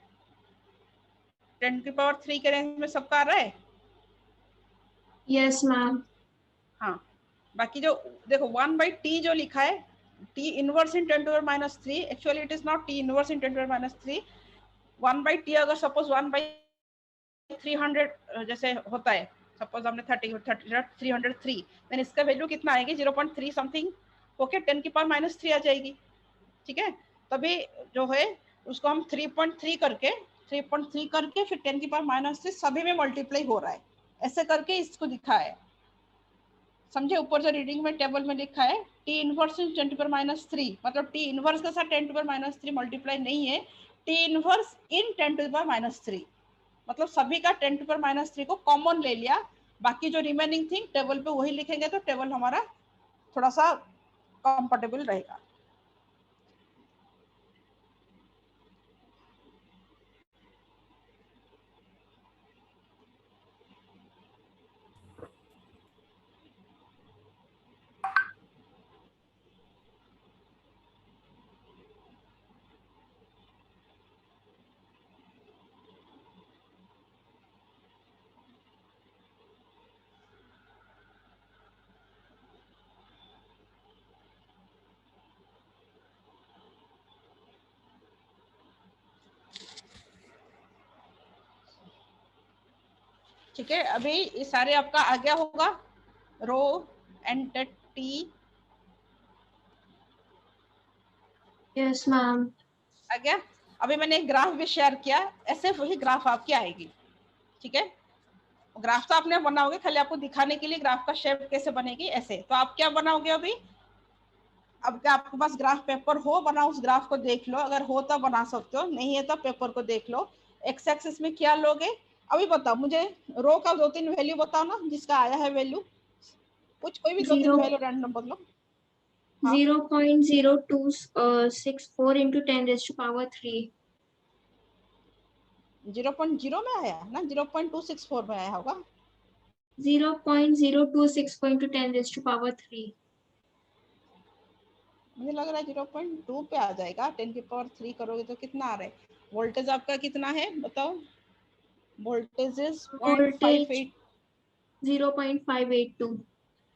10⁻³ के रेंज में सबका आ रहा है? Yes ma'am. हाँ, बाकी जो देखो 1/t जो लिखा है, t inverse in 10⁻³ actually it is not t inverse in 10⁻³। 1/t अगर सपोज 1/300 जैसे होता है, सपोज हमने 303, देन इसका वैल्यू कितना आएगी? 0.3 समथिंग होके 10 की पावर -3 आ जाएगी, ठीक है। तभी जो है उसको हम 3.3 करके फिर 10 की पावर -3 सभी में मल्टीप्लाई हो रहा है, ऐसे करके इसको दिखा है, समझे। ऊपर जो रीडिंग में टेबल में लिखा है T इनवर्स इन 10 की पावर -3, मतलब T इनवर्स के साथ 10 की पावर -3 मल्टीप्लाई नहीं है, T इनवर्स इन 10 की पावर -3, मतलब सभी का 10 की पावर -3 को कॉमन ले लिया, बाकी जो रिमेनिंग थिंग टेबल पे वही लिखेंगे तो टेबल हमारा थोड़ा सा कंफर्टेबल रहेगा। ठीक है, अभी ये सारे आपका आ गया होगा, रो एंटिटी। Yes ma'am. आ गया। अभी मैंने एक ग्राफ भी शेयर किया, ऐसे वही ग्राफ आपकी आएगी, ठीक है। ग्राफ तो आपने बनाओगे, खाली आपको दिखाने के लिए ग्राफ का शेप कैसे बनेगी ऐसे। तो आप क्या बनाओगे अभी, अब क्या आपके पास ग्राफ पेपर हो, बनाओ, उस ग्राफ को देख लो, अगर हो तो बना सकते हो, नहीं है तो पेपर को देख लो। एक्स एक्सिस में क्या लोगे, अभी बताओ मुझे, रो का 2-3 वैल्यू बताओ ना जिसका आया है वैल्यू, कुछ कोई भी 2-3 वैल्यू रैंडम बदलो। 0.0264 into 10⁻³ 0.0 में आया ना, 0.264 में आया होगा। 0.0264 into 10⁻³ मुझे लग रहा है 0.2 पे आ जाएगा, 10 की पावर 3 करोगे तो कितना आ रहा है। वोल्टेज आपका कितना है बताओ, वोल्टेज इज 0.58 0.582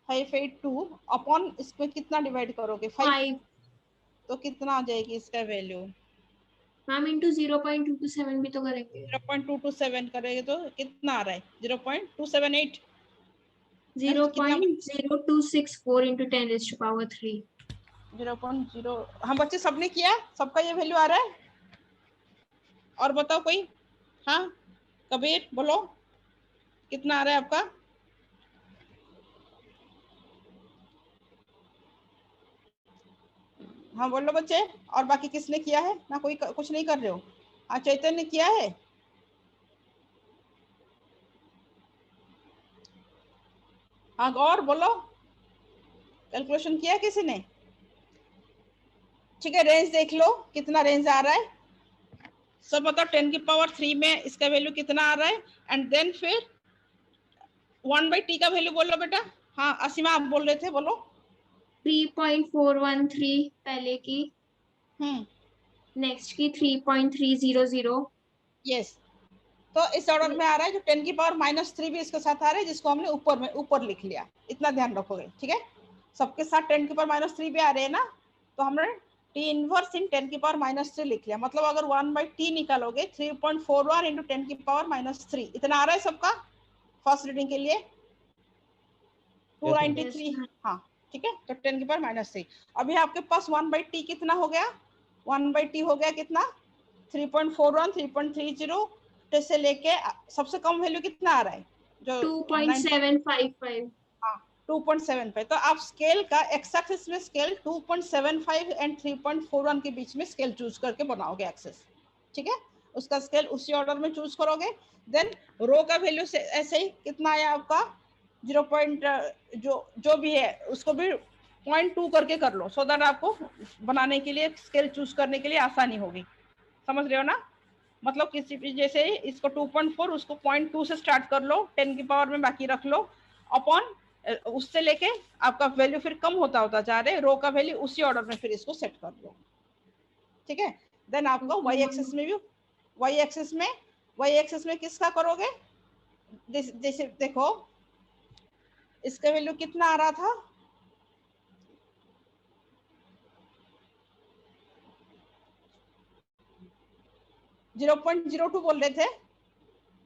582 अपॉन इसमें कितना डिवाइड करोगे 5, तो कितना आ जाएगी इसका वैल्यू। मैम इंटू 0.227 भी तो करेंगे। 0.227 करेंगे तो कितना आ रहा है 0.278, 0.0264 into 10⁻³। 0.0। हम बच्चे सबने किया, सबका ये वैल्यू आ रहा है। और बताओ कोई, हाँ कबीर बोलो कितना आ रहा है आपका। हाँ बोलो बच्चे, और बाकी किसने किया है ना, कोई कुछ नहीं कर रहे हो। हाँ चैतन्य ने किया है, हाँ और बोलो, कैलकुलेशन किया किसी ने। ठीक है, रेंज देख लो कितना रेंज आ रहा है, सब बताओ 10 की पावर 3 में इसका वैल्यू कितना आ रहा है, एंड देन फिर 1/t का वैल्यू बोलो बेटा। हाँ असीमा आप बोल रहे थे, बोलो। 3.413 पहले की, नेक्स्ट की 3.300। यस, तो इस ऑर्डर में आ रहा है, जो 10 की पावर -3 भी इसके साथ आ रहा है, जिसको हमने ऊपर लिख लिया, इतना ध्यान रखोगे, ठीक है। सबके साथ 10 की पावर -3 भी आ रहे हैं ना, तो हमने T इनवर्स इन 10 की पावर -3 लिख लिया, मतलब अगर 1/t निकालोगे 3.41 into 10 की पावर -3 इतना आ रहा है सबका फर्स्ट रीडिंग के लिए 293। हाँ ठीक है, तो 10 की पावर -3। अभी आपके पास 1/t कितना हो गया, 1/t हो गया कितना 3.41 3.30 से लेके सबसे कम वैल्यू कितना आ रहा है जो 2.755। हाँ 2.75। तो आप स्केल का एक्स एक्सिस में स्केल 2.75 एंड 3.41 के बीच में स्केल चूज करके बनाओगे एक्सेस, ठीक है। उसका स्केल उसी ऑर्डर में चूज करोगे। देन रो का वैल्यू से ऐसे ही कितना आया आपका 0. जो भी है उसको भी 0.2 करके कर लो, सो दैट आपको बनाने के लिए स्केल चूज करने के लिए आसानी होगी, समझ रहे हो ना। मतलब किसी भी जैसे इसको 2.4 उसको 0.2 से स्टार्ट कर लो, 10 की पावर में बाकी रख लो, अपॉन उससे लेके आपका वैल्यू फिर कम होता जा रहा है, रो का वैल्यू उसी ऑर्डर में फिर इसको सेट कर लो, ठीक है। देन आपको वाई एक्सिस में भी वाई एक्सिस में किसका करोगे, जैसे देखो इसका वैल्यू कितना आ रहा था 0.02 बोल रहे थे।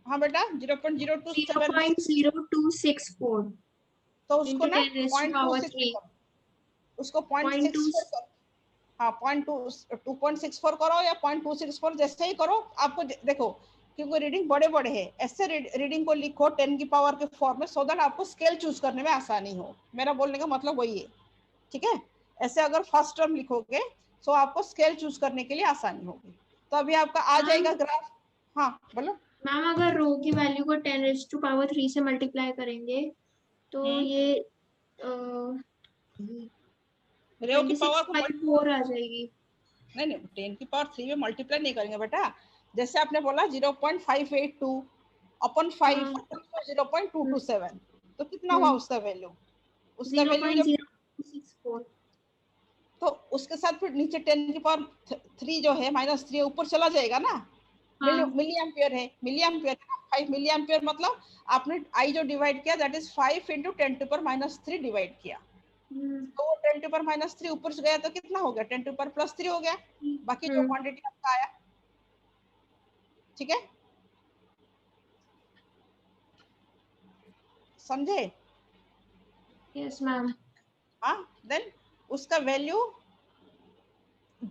हाँ बेटा 0.0264, 0.0264 तो उसको ना 10⁻³ 0.26 उसको 0.64 हाँ 2.64 करो या 0.264 जैसे ही करो। आपको देखो क्योंकि रीडिंग बड़े बड़े हैं, ऐसे रीडिंग को लिखो 10 की पावर के फॉर्म में, सो दैट आपको स्केल चूज करने में आसानी हो। मेरा बोलने का मतलब वही है, ठीक है। ऐसे अगर फर्स्ट टर्म लिखोगे तो आपको स्केल चूज करने के लिए आसानी होगी। तो अभी आपका आ जाएगा ग्राफ। हाँ बोलो मैम, अगर रो की वैल्यू को 10⁻³ से मल्टीप्लाई करेंगे तो ये रो की पावर को 26.4 आ जाएगी। नहीं 10 की पावर 3 में मल्टीप्लाई नहीं करेंगे बेटा। जैसे आपने बोला 0.582 अपन 5 0.227, तो कितना हुआ उसका वैल्यू? उसका वैल्यू जब 0.064, तो उसके साथ फिर नीचे 10 की पावर 3 जो है -3 ऊपर चला जाएगा ना। मिली एम्पियर है, मिली एम्पियर 5 मिली एम्पियर, मतलब आपने आई जो डिवाइड किया दैट इज 5 × 10⁻³ डिवाइड किया। तो 10⁻³ ऊपर से गया तो कितना हो गया? 10⁻+3 हो गया। बाकी जो क्वांटिटी आपका आया, ठीक है, समझे? Yes ma'am. हाँ, देन उसका वैल्यू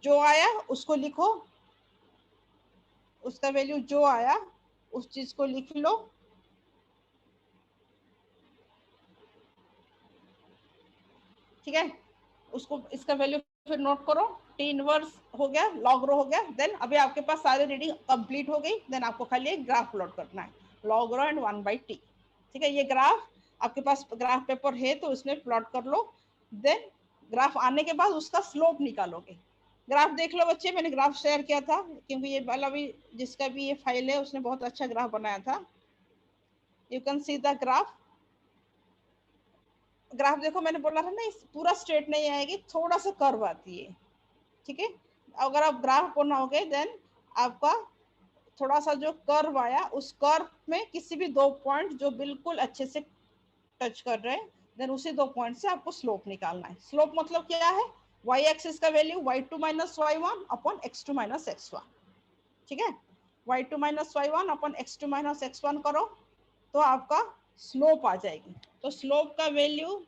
जो आया उसको लिखो, उसका वैल्यू जो आया उस चीज को लिख लो। ठीक है, उसको इसका वैल्यू फिर नोट करो। टी इनवर्स हो गया, लॉग रो हो गया। देन अभी आपके पास सारी रीडिंग कंप्लीट हो गई। देन आपको खाली एक ग्राफ प्लॉट करना है, लॉग रो एंड 1/t। ठीक है, ये ग्राफ आपके पास ग्राफ पेपर है तो उसमें प्लॉट कर लो। देन ग्राफ आने के बाद उसका स्लोप निकालोगे। ग्राफ देख लो बच्चे, मैंने ग्राफ शेयर किया था क्योंकि ये वाला भी जिसका भी ये फाइल है उसने बहुत अच्छा ग्राफ बनाया था। You can see the graph. Graph देखो, मैंने बोला था ना पूरा स्ट्रेट नहीं आएगी, थोड़ा सा कर्व आती है। ठीक है, अगर आप ग्राफ बनाओगे देन आपका थोड़ा सा जो कर्व आया उस कर्व में किसी भी 2 पॉइंट जो बिल्कुल अच्छे से टच कर रहे हैं, देन उसी 2 पॉइंट से आपको स्लोप निकालना है। स्लोप मतलब क्या है? y एक्सिस का value y2 - y1 upon x2 - x1। ठीक है, y2 - y1 upon x2 - x1 करो तो आपका स्लोप आ जाएगी। तो स्लोप का वैल्यू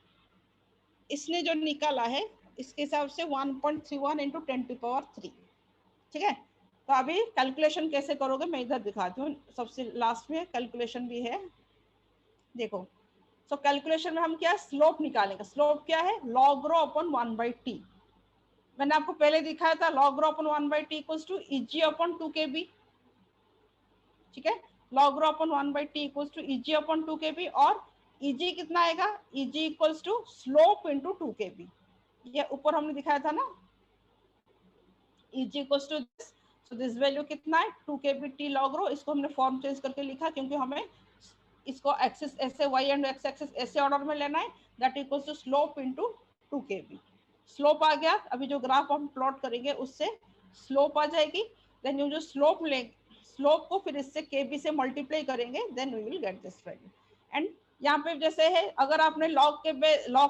इसने जो निकाला है इसके हिसाब से 1.31 × 10⁻3। ठीक है, तो अभी कैलकुलेशन कैसे करोगे मैं इधर दिखाती हूँ, सबसे लास्ट में कैलकुलेशन भी है। देखो, तो कैलकुलेशन में हम क्या स्लोप निकालेंगे। स्लोप क्या है? Log rho upon 1/t। मैंने आपको पहले दिखाया था log rho upon 1/t equals to eg upon 2kb। ठीक है, log rho upon 1/t equals to eg upon 2kb, और eg कितना आएगा? eg equals to slope into 2kb। ये ऊपर हमने दिखाया था ना, eg equals to this. So this value कितना है? 2kb t लॉग रो। इसको हमने फॉर्म चेंज करके लिखा क्योंकि हमें इसको एक्सिस ऐसे y एंड x एक्सिस ऐसे ऑर्डर में लेना है। That equals to slope into 2kb। Slope आ गया। अभी जो ग्राफ हम प्लॉट करेंगे उससे स्लोप आ जाएगी। देन ये जो स्लोप लेंगे, स्लोप को फिर इससे kb से मल्टीप्लाई करेंगे, then we will get this value. And यहाँ पे जैसे है, अगर आपने लॉग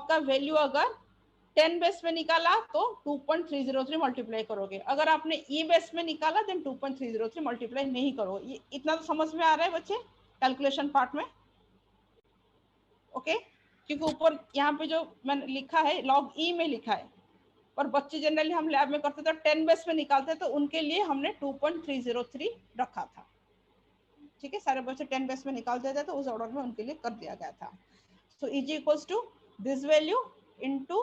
का वैल्यू अगर 10 बेस में निकाला तो 2.303 मल्टीप्लाई करोगे। अगर आपने ई बेस में निकाला देन 2.303 मल्टीप्लाई नहीं करोगे। ये इतना तो समझ में आ रहा है बच्चे कैलकुलेशन पार्ट में? ओके, क्योंकि ऊपर यहाँ पे जो मैंने लिखा है लॉग ई में लिखा है, और बच्चे जनरली हम लैब में करते थे 10 बेस में निकालते, तो उनके लिए हमने 2.303 रखा था। ठीक है, सारे बच्चे 10 बेस में निकालते थे तो उस ऑर्डर में उनके लिए कर दिया गया था। So eg equals to this value into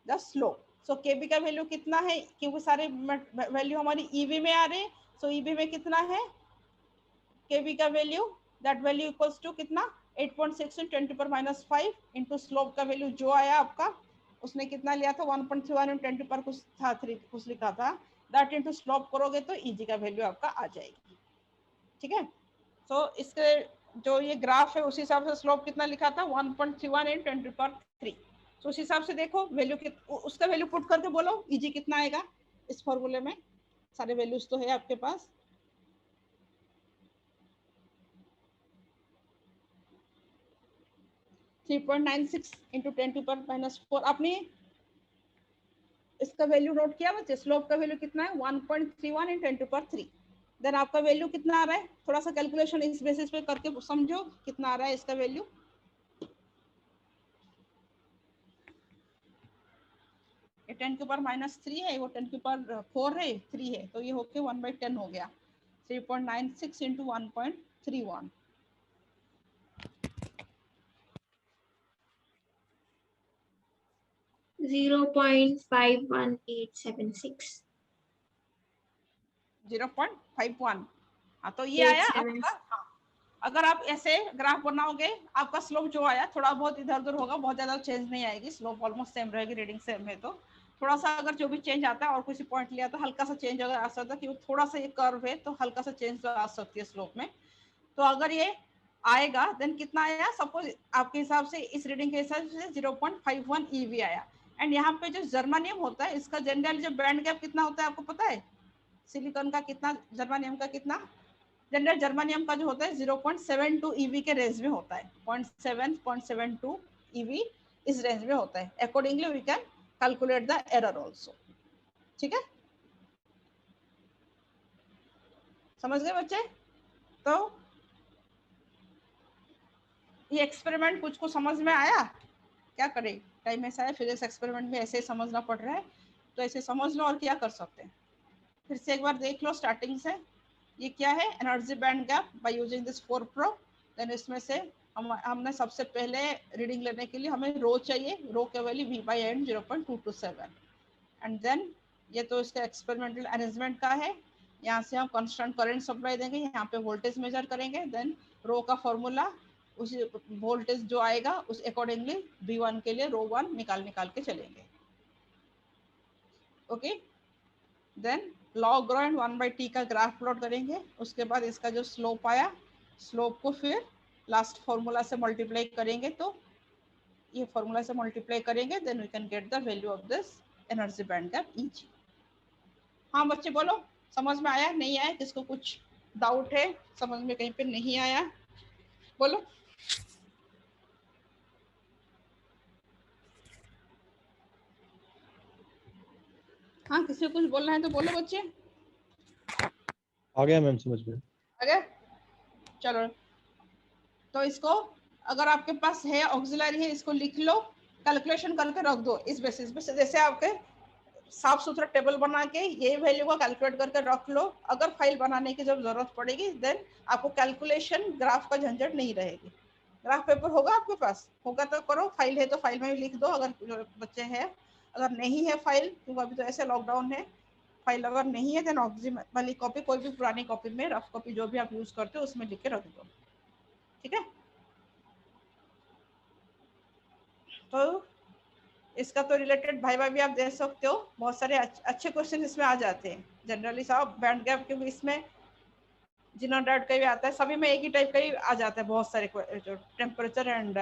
the slope. So kb का वैल्यू कितना है? क्योंकि सारे वैल्यू हमारी ईवी में आ रहे हैं, सो ईवी में कितना है kb का value? That value equals to कितना? 8.6 × 10⁻5 इंटू स्लोप का वैल्यू जो आया आपका, उसने कितना लिया था? 1.31 × 10 पर कुछ था 3 कुछ लिखा था। दैट इंटू स्लोप करोगे तो eg का वैल्यू आपका आ जाएगी। ठीक है, तो इसके जो ये ग्राफ है उस हिसाब से स्लोप कितना लिखा था? 1.31 × 10⁻3। तो उस हिसाब से देखो वैल्यू उसका वैल्यू पुट करके बोलो eg कितना आएगा इस फॉर्मूले में। सारे वैल्यूज तो है आपके पास। थ्री 3.96 × 10⁻⁴। आपने इसका वैल्यू नोट किया बच्चे? स्लोप का वैल्यू कितना है? 1.31 × 10⁻3। देन आपका वैल्यू कितना आ रहा है? थोड़ा सा कैलकुलेशन इस बेसिस पे करके समझो कितना आ रहा है इसका वैल्यू। ये 10 के ऊपर -3 है, वो 10 के ऊपर 4 है, 3 है, तो ये होके 1/10 हो गया, 3.96 इंटू 1.31। 0.51876। 0.51। हाँ, तो ये आया आपका। हाँ, अगर आप ऐसे ग्राफ बनाओगे, आपका स्लोप जो आया थोड़ा बहुत इधर उधर होगा, बहुत ज्यादा चेंज नहीं आएगी, स्लोप ऑलमोस्ट सेम रहेगी, रीडिंग सेम है, तो थोड़ा सा अगर जो भी चेंज आता है और किसी पॉइंट लिया तो हल्का सा चेंज अगर आ सकता है, कि थोड़ा सा ये कर्व है तो हल्का सा चेंज तो आ सकती है स्लोप में। तो अगर ये आएगा देन कितना आया, सपोज आपके हिसाब से इस रीडिंग के हिसाब से 0.51 EV आया। एंड यहाँ पे जो जर्मानियम होता है इसका जनरल जो बैंड गैप कितना होता है आपको पता है? सिलिकॉन का कितना, जर्मानियम का कितना? जनरल जर्मानियम का जो होता है 0.72 EV के रेंज में होता है, 0.7 0.72 EV इस रेंज में होता है। Accordingly we can calculate the error also. ठीक है, समझ गए बच्चे? तो ये एक्सपेरिमेंट कुछ को समझ में आया? क्या करें, टाइम ऐसा है, फिजिक्स एक्सपेरिमेंट में ऐसे ही समझना पड़ रहा है, तो ऐसे समझ लो और क्या कर सकते हैं। फिर से एक बार देख लो स्टार्टिंग से, ये क्या है, energy band gap by using this 4 probe. Then इसमें से हमने सबसे पहले रीडिंग लेने के लिए हमें रो चाहिए, रो के वैल्यू V/N 0.227। एंड देन ये तो इसका एक्सपेरिमेंटल अरेंजमेंट का है, यहाँ से हम कांस्टेंट करंट सप्लाई देंगे, यहाँ पे वोल्टेज मेजर करेंगे, देन रो का फॉर्मूला उस वोल्टेज जो आएगा उस अकॉर्डिंगली V1 के लिए रो 1 निकाल के चलेंगे। Okay, then log rho and 1/t का ग्राफ प्लॉट करेंगे। उसके बाद इसका जो स्लोप आया, स्लोप को फिर लास्ट फॉर्मूला से मल्टीप्लाई करेंगे, तो ये फॉर्मूला से मल्टीप्लाई करेंगे, then we can get the value of this energy band gap EG। हाँ बच्चे बोलो, समझ में आया नहीं आया? किसको कुछ डाउट है, समझ में कहीं पे नहीं आया, बोलो। हाँ, किसी को कुछ बोलना है तो बोलो बच्चे। आ गया मैम, समझ में आ गया? चलो, तो इसको अगर आपके पास है ऑक्सिलरी है, इसको लिख लो, कैलकुलेशन करके रख दो इस बेसिस पे। जैसे आपके साफ सुथरा टेबल बना के ये वैल्यू को कैलकुलेट करके रख लो, अगर फाइल बनाने की जब जरूरत पड़ेगी देन आपको कैलकुलेशन ग्राफ का झंझट नहीं रहेगी। ग्राफ पेपर होगा आपके पास, होगा तो करो, फाइल है तो फाइल में भी लिख दो अगर बच्चे हैं। अगर नहीं है फाइल, क्योंकि अभी तो ऐसे लॉकडाउन है, फाइल अगर नहीं है देन ऑक्सिजन वाली कॉपी, कोई भी पुरानी कॉपी में, रफ कॉपी जो भी आप यूज करते हो उसमें लिख के रख दो। ठीक है, तो इसका तो रिलेटेड भाई भी आप दे सकते हो, बहुत सारे अच्छे क्वेश्चन इसमें आ जाते हैं जनरली साहब। बैंड गैप क्योंकि इसमें जिनर डाट का भी आता है, सभी में एक ही टाइप का ही आ जाता है, बहुत सारे जो टेम्परेचर एंड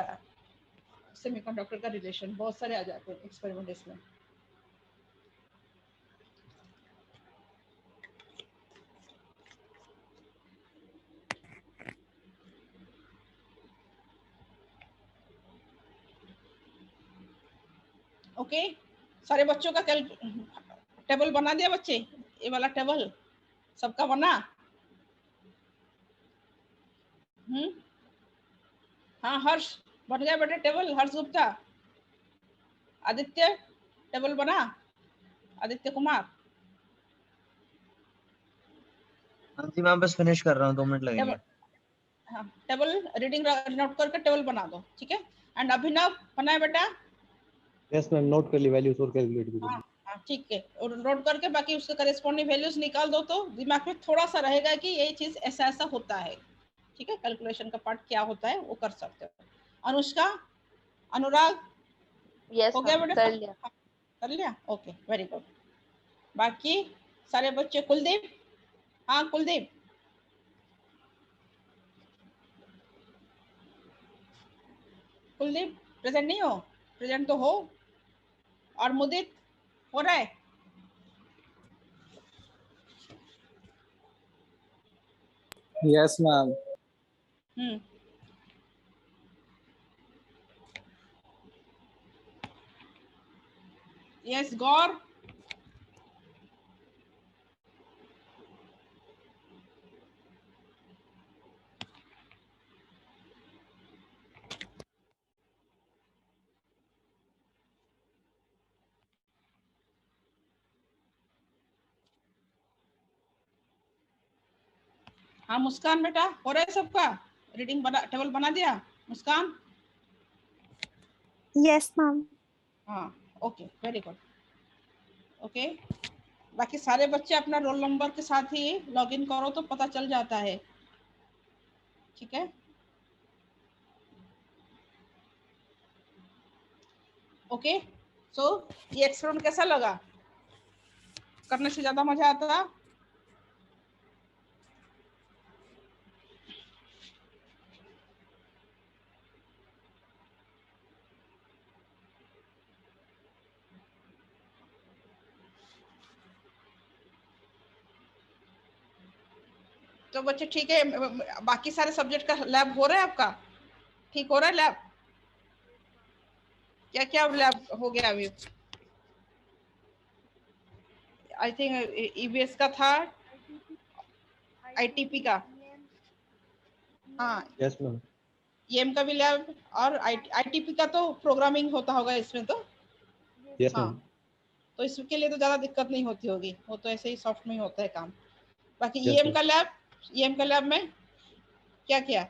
सेमीकंडक्टर का रिलेशन बहुत सारे आ जाते हैं एक्सपेरिमेंट इसमें। ओके, सारे बच्चों का टेबल बना दिया बच्चे? ये वाला टेबल सबका बना? हाँ हर्ष, बन गया बेटे टेबल? हर्ष गुप्ता, आदित्य, टेबल बना? आदित्य कुमार? हाँ जी मैम, बस फिनिश कर रहा हूँ, 2 मिनट लगेंगे। हाँ, टेबल रीडिंग नोट करके टेबल बना दो, ठीक है। एंड अभिनव बनाए बेटा? यस मैम, नोट कर ली, वैल्यूज और कैलकुलेट भी कर ली। हाँ ठीक है, और नोट करके बाकी उसके करेस्पॉन्डिंग वैल्यूज निकाल दो, तो दिमाग में थोड़ा सा रहेगा कि ये चीज ऐसा ऐसा होता है। ठीक है, कैलकुलेशन का पार्ट क्या होता है वो कर सकते हो। अनुष्का, अनुराग, यस हो गया मैम, बेटा? कर लिया। कर लिया, ओके वेरी गुड। बाकी सारे बच्चे, कुलदीप, हाँ कुलदीप, कुलदीप प्रेजेंट नहीं हो? प्रेजेंट तो हो। और मुदित हो रहा है? Yes ma'am. यस गौर, हाँ मुस्कान बेटा, हो रहा है सबका? रीडिंग बना, टेबल बना दिया मुस्कान? Yes ma'am. हाँ ओके, वेरी गुड। ओके, बाकी सारे बच्चे अपना रोल नंबर के साथ ही लॉगिन करो तो पता चल जाता है, ठीक है? ओके, सो ये एक्सपेरिमेंट कैसा लगा? करने से ज्यादा मजा आता? तो बच्चे ठीक है, बाकी सारे सब्जेक्ट का लैब हो रहा है आपका? ठीक हो रहा है लैब? क्या क्या लैब हो गया अभी? आई थिंक ईबीएस का था, आईटीपी का, हाँ यस मैम। ईएम का भी लैब, और आईटीपी का तो प्रोग्रामिंग होता होगा इसमें तो? यस हाँ, मैम। तो इसके लिए तो ज्यादा दिक्कत नहीं होती होगी, वो तो ऐसे ही सॉफ्ट में ही होता है काम। बाकी Yes, ईएम का लैब, ईएम का लैब में क्या किया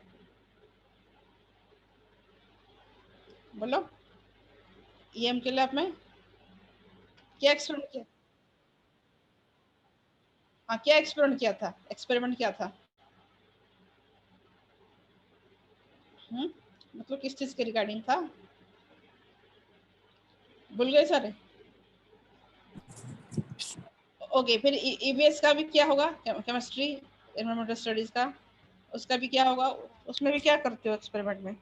बोलो? ईएम के लैब में क्या एक्सपेरिमेंट किया? हाँ क्या एक्सपेरिमेंट किया था? एक्सपेरिमेंट क्या था? मतलब किस चीज के रिगार्डिंग था? भूल गए सारे? ओके, फिर ईबीएस का भी क्या होगा? केमिस्ट्री एनवायरमेंटल स्टडीज का, उसका भी क्या होगा? उसमें भी क्या करते हो एक्सपेरिमेंट में?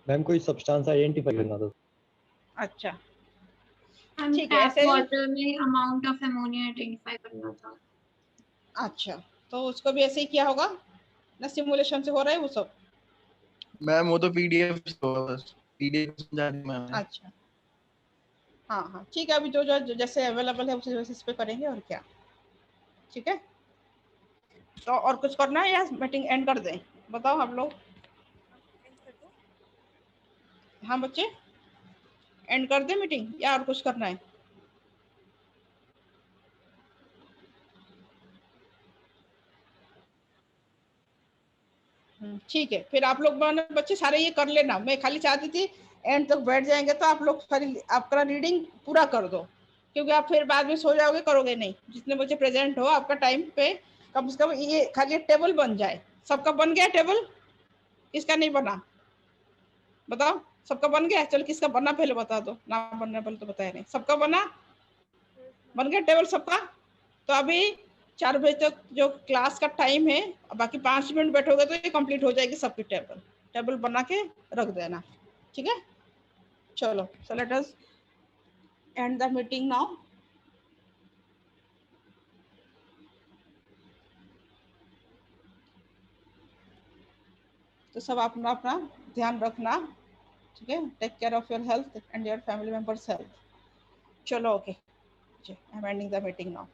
मैम कोई सब्सटेंस आइडेंटिफाई करना था। अच्छा हम ठीक है, टैप ऐसे ही। वाटर में अमाउंट ऑफ अमोनिया आइडेंटिफाई करना था। अच्छा, तो उसको भी ऐसे ही किया होगा ना? सिमुलेशन से हो रहा है वो सब? मैम वो तो पीडीएफ बस पीडीएफ समझा दी मैम ने। अच्छा हाँ हाँ ठीक है, अभी जो जो जैसे अवेलेबल है उसी बेसिस पे करेंगे, और क्या, ठीक है? तो और कुछ करना है या मीटिंग एंड कर दें? बताओ आप लोग। हाँ बच्चे, एंड कर दें मीटिंग या और कुछ करना है? ठीक है, फिर आप लोग बच्चे सारे ये कर लेना। मैं खाली चाहती थी एंड तक बैठ जाएंगे तो आप लोग सारी आपका रीडिंग पूरा कर दो, क्योंकि आप फिर बाद में सो जाओगे, करोगे नहीं। जितने बच्चे प्रेजेंट हो आपका टाइम पे, कम से कम ये खाली टेबल बन जाए। सबका बन गया टेबल? किसका नहीं बना बताओ? सबका बन गया? चलो किसका बना पहले बता दो, ना बनने पहले तो बताया नहीं। सबका बना? बन गया टेबल सबका? तो अभी 4 बजे तक जो क्लास का टाइम है, बाकी 5 मिनट बैठोगे तो ये कंप्लीट हो जाएगी सबकी टेबल। टेबल बना के रख देना, ठीक है? चलो, so let us end the meeting now. तो सब अपना अपना ध्यान रखना, ठीक है? Take care of your health and your family members health. चलो okay, I am ending the meeting now.